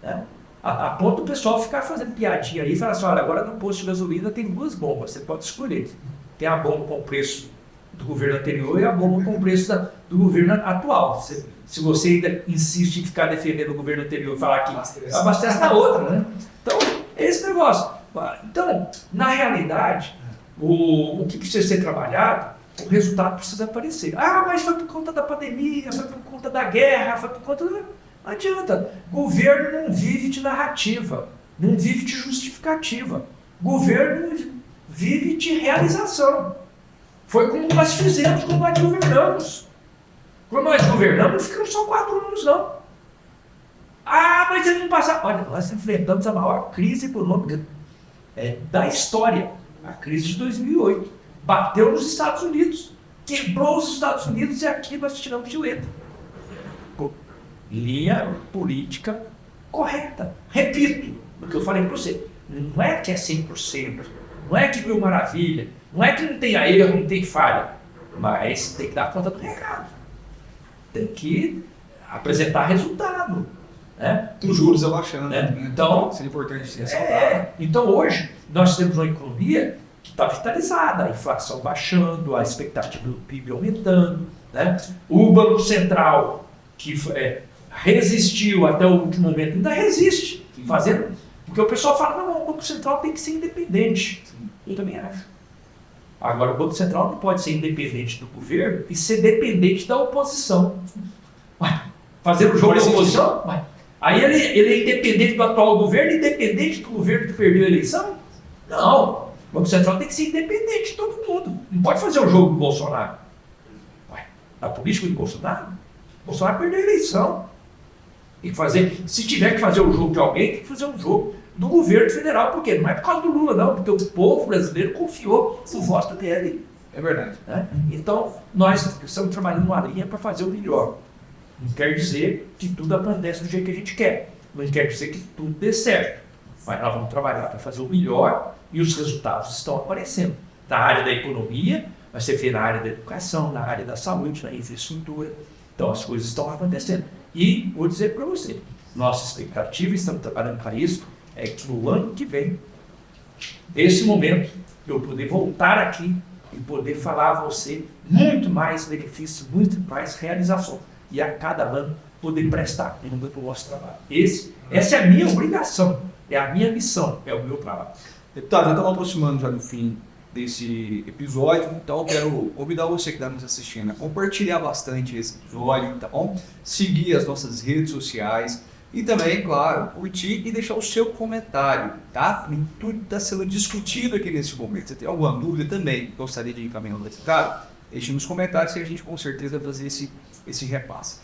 né? A ponto do pessoal ficar fazendo piadinha aí e falar assim, olha, agora no posto de gasolina tem 2 bombas, você pode escolher. Tem a bomba com o preço do governo anterior e a bomba com o preço do governo atual. Se você ainda insiste em ficar defendendo o governo anterior e falar que abastece na outra, né? Então, é esse negócio. Então, na realidade, o que precisa ser trabalhado, o resultado precisa aparecer. Ah, mas foi por conta da pandemia, foi por conta da guerra, foi por conta... Não adianta. Governo não vive de narrativa, não vive de justificativa. Governo vive de realização. Foi como nós fizemos quando nós governamos. Quando nós governamos, não ficamos só 4 anos, não. Ah, mas ele não passa. Olha, nós enfrentamos a maior crise econômica da história, a crise de 2008. Bateu nos Estados Unidos, quebrou os Estados Unidos e aqui nós tiramos de letra. Linha política correta. Repito o que eu falei para você. Não é que é 100%, não é que mil maravilha, não é que não tem erro, não tem falha, mas tem que dar conta do recado. Tem que apresentar resultado. Né? Os juros abaixando. Né? Então, isso é importante se ressaltar. Então hoje nós temos uma economia que está vitalizada, a inflação baixando, a expectativa do PIB aumentando. Né? O Banco Central, que resistiu até o último momento, ainda resiste, fazendo. Porque o pessoal fala, não, o Banco Central tem que ser independente. Eu também acho. Agora, o Banco Central não pode ser independente do governo e ser dependente da oposição. Fazer o jogo da oposição? Aí ele é independente do atual governo, independente do governo que perdeu a eleição? Não. O Banco Central tem que ser independente de todo mundo. Não pode fazer o jogo do Bolsonaro. A política do Bolsonaro? O Bolsonaro perdeu a eleição. Tem que fazer, se tiver que fazer o jogo de alguém, tem que fazer um jogo do governo federal. Por quê? Não é por causa do Lula, não, porque o povo brasileiro confiou no voto dele. É verdade. Né? Então, nós estamos trabalhando numa linha para fazer o melhor. Não quer dizer que tudo acontece do jeito que a gente quer. Não quer dizer que tudo dê certo. Mas nós vamos trabalhar para fazer o melhor e os resultados estão aparecendo. Na área da economia, vai ser feito na área da educação, na área da saúde, na infraestrutura. Então, as coisas estão acontecendo. E vou dizer para você, nossa expectativa, estamos trabalhando para isso, é que no ano que vem, nesse momento, eu poder voltar aqui e poder falar a você muito mais benefícios, muito mais realização. E a cada ano poder prestar conta para o nosso trabalho. Essa é a minha obrigação, é a minha missão, é o meu trabalho. Deputado, estamos aproximando já do fim desse episódio, então eu quero convidar você que está nos assistindo a compartilhar bastante esse episódio, tá bom? Seguir as nossas redes sociais e também, claro, curtir e deixar o seu comentário, tá? Tudo está sendo discutido aqui nesse momento. Você tem alguma dúvida também, gostaria de encaminhar o deputado? Deixe nos comentários que a gente com certeza vai fazer esse repasse.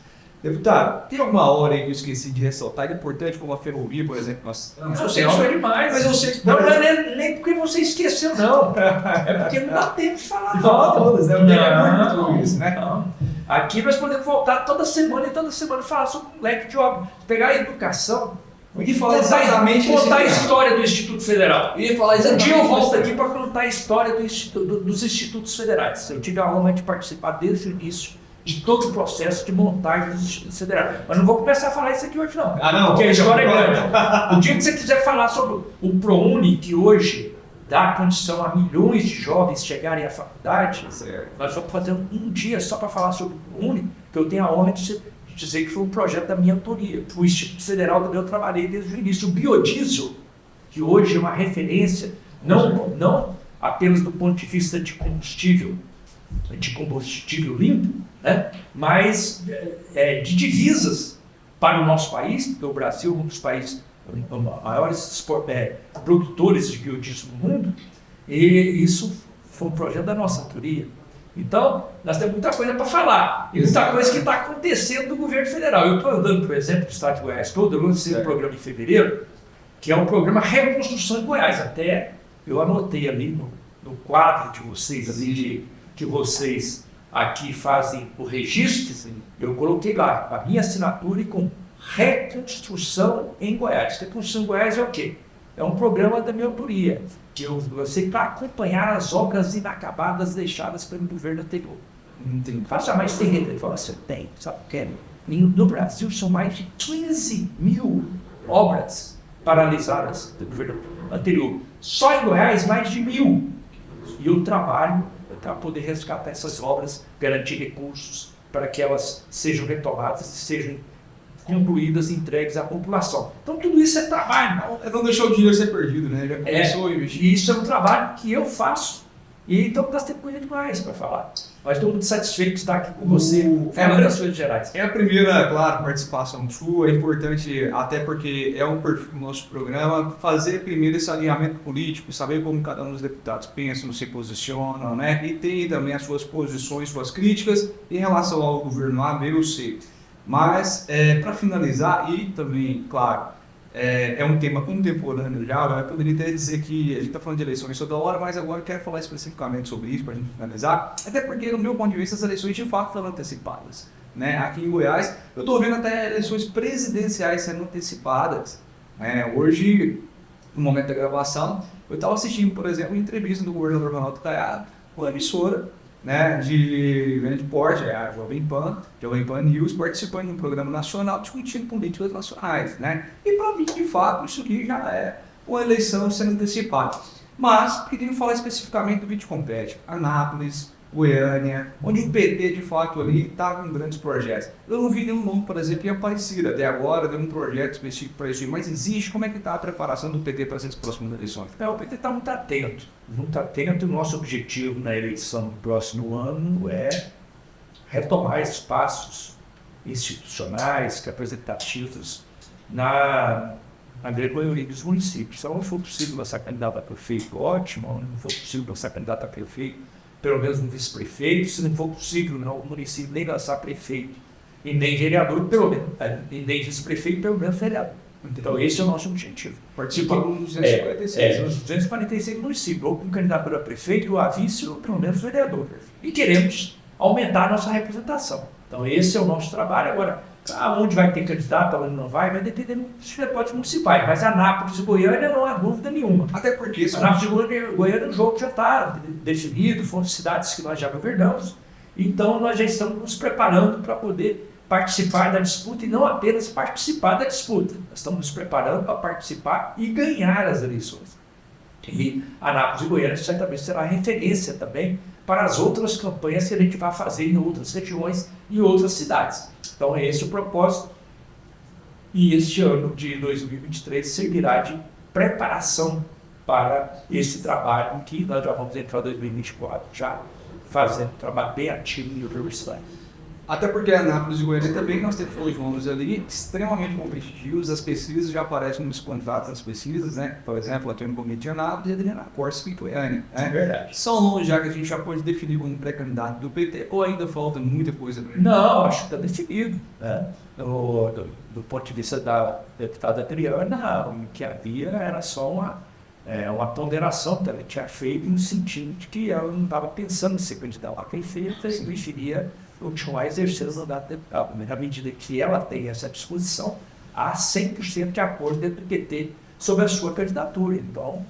Deputado, tem alguma hora aí que eu esqueci de ressaltar, que é importante como a ferrovia, por exemplo, nós... Isso é demais. Mas eu sei que... Não é nem porque você esqueceu, não. É porque não dá tempo de falar. De falar todas, né? Não, muito isso, né? não. Aqui nós podemos voltar toda semana e toda semana falar sobre um leque de obras. Pegar a educação E falar exatamente contar a história do Instituto Federal. Eu ia falar Um exatamente dia eu volto isso. aqui para contar a história dos institutos federais. Eu tive a honra de participar desde o início de todo o processo de montagem dos institutos federais. Mas não vou começar a falar isso aqui hoje, não. Ah, não? Porque a história é grande. O dia que você quiser falar sobre o ProUni, que hoje dá condição a milhões de jovens chegarem à faculdade, Certo. nós vamos fazer um dia só para falar sobre o ProUni, que eu tenho a honra de dizer que foi um projeto da minha autoria. O Instituto Federal do eu trabalhei desde o início. O biodiesel, que hoje é uma referência, não apenas do ponto de vista de combustível limpo, né? Mas de divisas para o nosso país, porque o Brasil é um dos países maiores produtores de biodiesel do mundo, e isso foi um projeto da nossa autoria. Então, nós temos muita coisa para falar, e muita coisa que está acontecendo no governo federal. Eu estou andando, por exemplo, no estado de Goiás todo, eu lancei um programa em fevereiro, que é um programa Reconstrução em Goiás. Até eu anotei ali no quadro de vocês, ali que vocês aqui fazem o registro, eu coloquei lá a minha assinatura e com Reconstrução em Goiás. Reconstrução em Goiás é o quê? É um programa da minha autoria, que eu lancei para acompanhar as obras inacabadas deixadas pelo governo anterior. Faça mais terreno. Ele falou assim, tem, sabe o que? No Brasil são mais de 15 mil obras paralisadas do governo anterior. Só em Goiás, mais de 1.000. E eu trabalho para poder resgatar essas obras, garantir recursos para que elas sejam retomadas e sejam concluídas e entregues à população. Então tudo isso é trabalho. Não deixou o dinheiro ser perdido, né? Já começou a investir. E isso é um trabalho que eu faço. E então nós temos coisa demais para falar. Mas estou muito satisfeito de estar aqui com você, falando das coisas gerais. É a primeira, claro, participação sua, é importante, até porque é um perfil do nosso programa, fazer primeiro esse alinhamento político, saber como cada um dos deputados pensam, se posicionam, né? E tem também as suas posições, suas críticas em relação ao governo A, B ou C. Mas, para finalizar, e também, claro, é um tema contemporâneo já, eu poderia até dizer que a gente está falando de eleições toda hora, mas agora eu quero falar especificamente sobre isso para a gente finalizar, até porque, no meu ponto de vista, as eleições de fato foram antecipadas. Né? Aqui em Goiás, eu estou vendo até eleições presidenciais sendo antecipadas. Hoje, no momento da gravação, eu estava assistindo, por exemplo, uma entrevista do governador Ronaldo Caiado com a emissora, né, de grande porte, a Jovem Pan News, participando de um programa nacional discutindo políticas nacionais, né? E para mim, de fato, isso aqui já é uma eleição sendo antecipada. Mas, queria falar especificamente do Viticompete, Anápolis, Goiânia, onde o PT, de fato, ali está com grandes projetos. Eu não vi nenhum nome, por exemplo, em Aparecida até agora, de um projeto específico para isso, mas existe. Como é que está a preparação do PT para essas próximas eleições? O PT está muito atento. Muito atento. O nosso objetivo na eleição do próximo ano é retomar espaços institucionais, representativos na grande maioria dos municípios. Se não for possível lançar candidato a prefeito, ótimo. Se não for possível lançar candidato a prefeito, pelo menos um vice-prefeito. Se não for possível o município nem lançar prefeito e nem vereador, pelo menos, e nem vice-prefeito, pelo menos vereador. Então esse é o nosso objetivo. Participar dos 246. Nos 246 municípios, ou com candidatura a prefeito, ou a vice, ou pelo menos vereador. E queremos aumentar a nossa representação. Então esse é o nosso trabalho. Agora, aonde vai ter candidato, aonde não vai depender dos deputados municipais. Mas Anápolis e Goiânia não há dúvida nenhuma. Até porque... Anápolis e Goiânia, o jogo já está definido, foram cidades que nós já governamos. Então nós já estamos nos preparando para poder participar da disputa e não apenas participar da disputa. Nós estamos nos preparando para participar e ganhar as eleições. E Anápolis e Goiânia certamente será referência também para as outras campanhas que a gente vai fazer em outras regiões e outras cidades. Então é esse o propósito. E este ano de 2023 servirá de preparação para esse trabalho que nós já vamos entrar em 2024, já fazendo um trabalho bem ativo em universidade. Até porque a Anápolis e Goiânia também nós temos dois nomes ali extremamente competitivos, as pesquisas já aparecem nos contratos das pesquisas, né? Por exemplo, Antônio Gomes de Anápolis e Adriana Corsi em Goiânia. É verdade. São nomes já que a gente já pode definir como pré-candidato do PT, ou ainda falta muita coisa para Não, acho que está definido. Né? Do ponto de vista da deputada Adriana, o que havia era só uma ponderação que ela tinha feito no sentido de que ela não estava pensando em ser candidata a prefeita e preferia continuar exercendo o mandato de deputado. Na medida que ela tem essa disposição, há 100% de acordo dentro do PT sobre a sua candidatura. Então,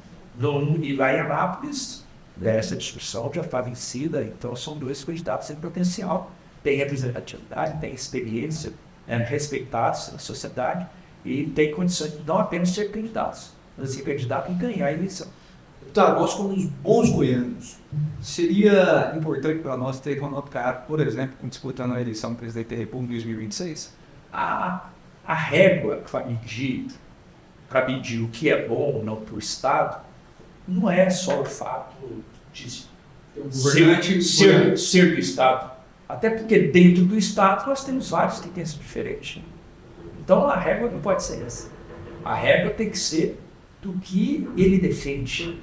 e lá em Anápolis, essa discussão já está vencida, então são dois candidatos em potencial, têm representatividade, têm experiência, respeitados na sociedade e têm condições de não apenas ser candidatos, mas ser candidato e ganhar a eleição. Tá, nós como os bons goianos, seria importante para nós ter Ronaldo Caiado, por exemplo, disputando a eleição do presidente da República em 2026? A régua para medir o que é bom ou não para o Estado não é só o fato de ser do Estado. Até porque dentro do Estado nós temos vários que pensam diferente. Então a régua não pode ser essa. A régua tem que ser do que ele defende,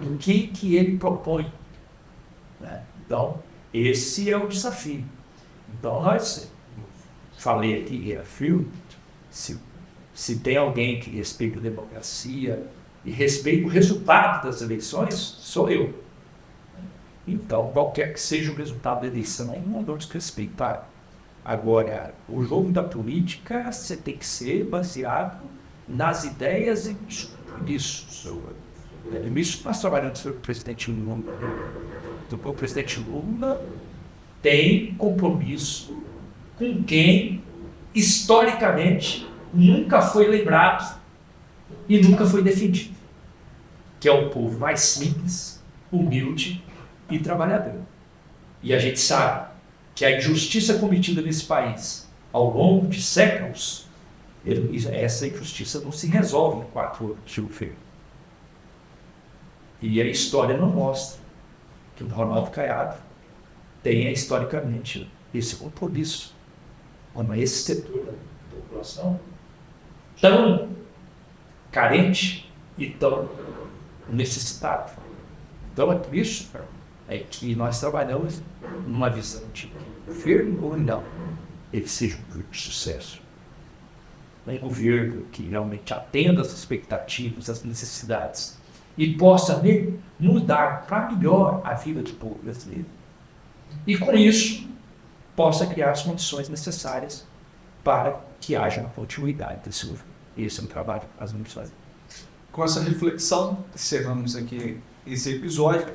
do que ele propõe. Né? Então, esse é o desafio. Então, nós, falei aqui, reafirmo, se tem alguém que respeita a democracia e respeita o resultado das eleições, sou eu. Então, qualquer que seja o resultado da eleição, não dou desrespeito. Agora, o jogo da política, você tem que ser baseado nas ideias e nisso. Nisso nós trabalhamos sobre o presidente Lula. O presidente Lula tem compromisso com quem, historicamente, nunca foi lembrado e nunca foi defendido, que é o povo mais simples, humilde e trabalhador. E a gente sabe que a injustiça cometida nesse país ao longo de séculos, essa injustiça não se resolve em 4 anos de governo. E a história não mostra que o Ronaldo Caiado tenha historicamente esse compromisso com esse setor da população tão carente e tão necessitado. Então é por isso que nós trabalhamos numa visão de governo ou não ele seja um governo de sucesso. Um governo que realmente atenda às expectativas, às necessidades e possa mudar para melhor a vida do povo brasileiro. E com isso, possa criar as condições necessárias para que haja a continuidade desse governo. Esse é um trabalho que nós vamos fazer. Com essa reflexão, encerramos aqui esse episódio.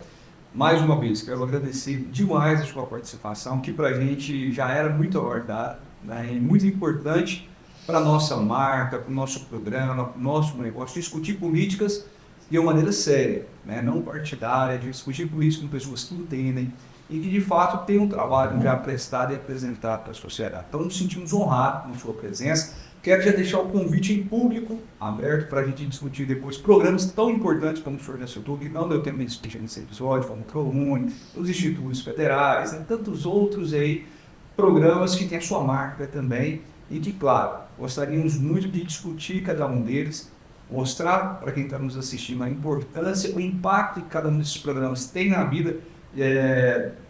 Mais uma vez, quero agradecer demais a sua participação, que para a gente já era muito aguardada, né, e muito importante para a nossa marca, para o nosso programa, para o nosso negócio, discutir políticas de uma maneira séria, né, não partidária, discutir política com pessoas que entendem e que de fato têm um trabalho já prestado e apresentado para a sociedade. Então nos sentimos honrados com sua presença. Quero já deixar o convite em público, aberto, para a gente discutir depois programas tão importantes como o Fornecedor Público, que não deu tempo de discutir nesse episódio, como o ProUni, os institutos federais, né, tantos outros aí, programas que têm a sua marca também e que, claro, gostaríamos muito de discutir cada um deles, mostrar para quem está nos assistindo a importância, o impacto que cada um desses programas tem na vida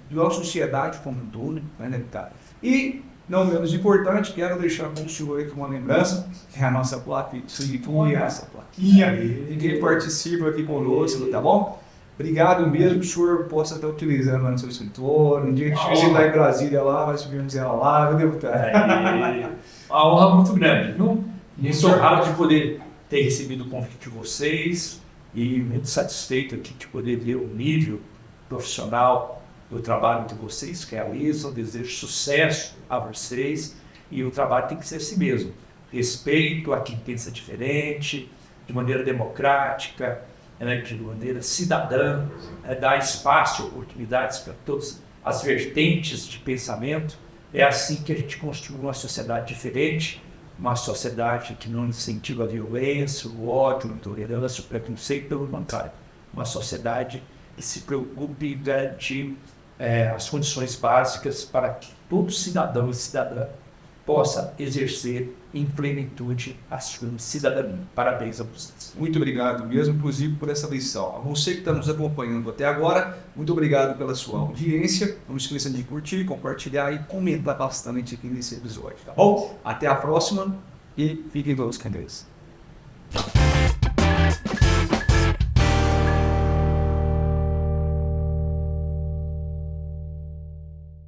da sociedade como um todo, né, deputado? E, não menos importante, quero deixar com o senhor aqui uma lembrança, que é a nossa placa, essa plaquinha, e quem participa aqui conosco, tá bom? Obrigado mesmo, que o senhor possa estar utilizando lá no seu escritório, um dia que a gente visitar em Brasília lá, nós subirmos ela lá, viu, deputado? A honra muito grande, viu? Muito honrado de poder ter recebido o convite de vocês e muito satisfeito aqui de poder ver o nível profissional do trabalho que vocês realizam. Desejo sucesso a vocês e o trabalho tem que ser assim mesmo. Respeito a quem pensa diferente, de maneira democrática, de maneira cidadã, dar espaço e oportunidades para todas as vertentes de pensamento. É assim que a gente construi uma sociedade diferente, uma sociedade que não incentiva a violência, o ódio, a intolerância, o preconceito, pelo contrário. Uma sociedade que se preocupe de as condições básicas para que todo cidadão e cidadã possa exercer em plenitude a sua cidadania. Parabéns a vocês. Muito obrigado mesmo, inclusive, por essa lição. A você que está nos acompanhando até agora, muito obrigado pela sua audiência. Não esqueça de curtir, compartilhar e comentar bastante aqui nesse episódio, tá bom? Até a próxima e fiquem todos com Deus.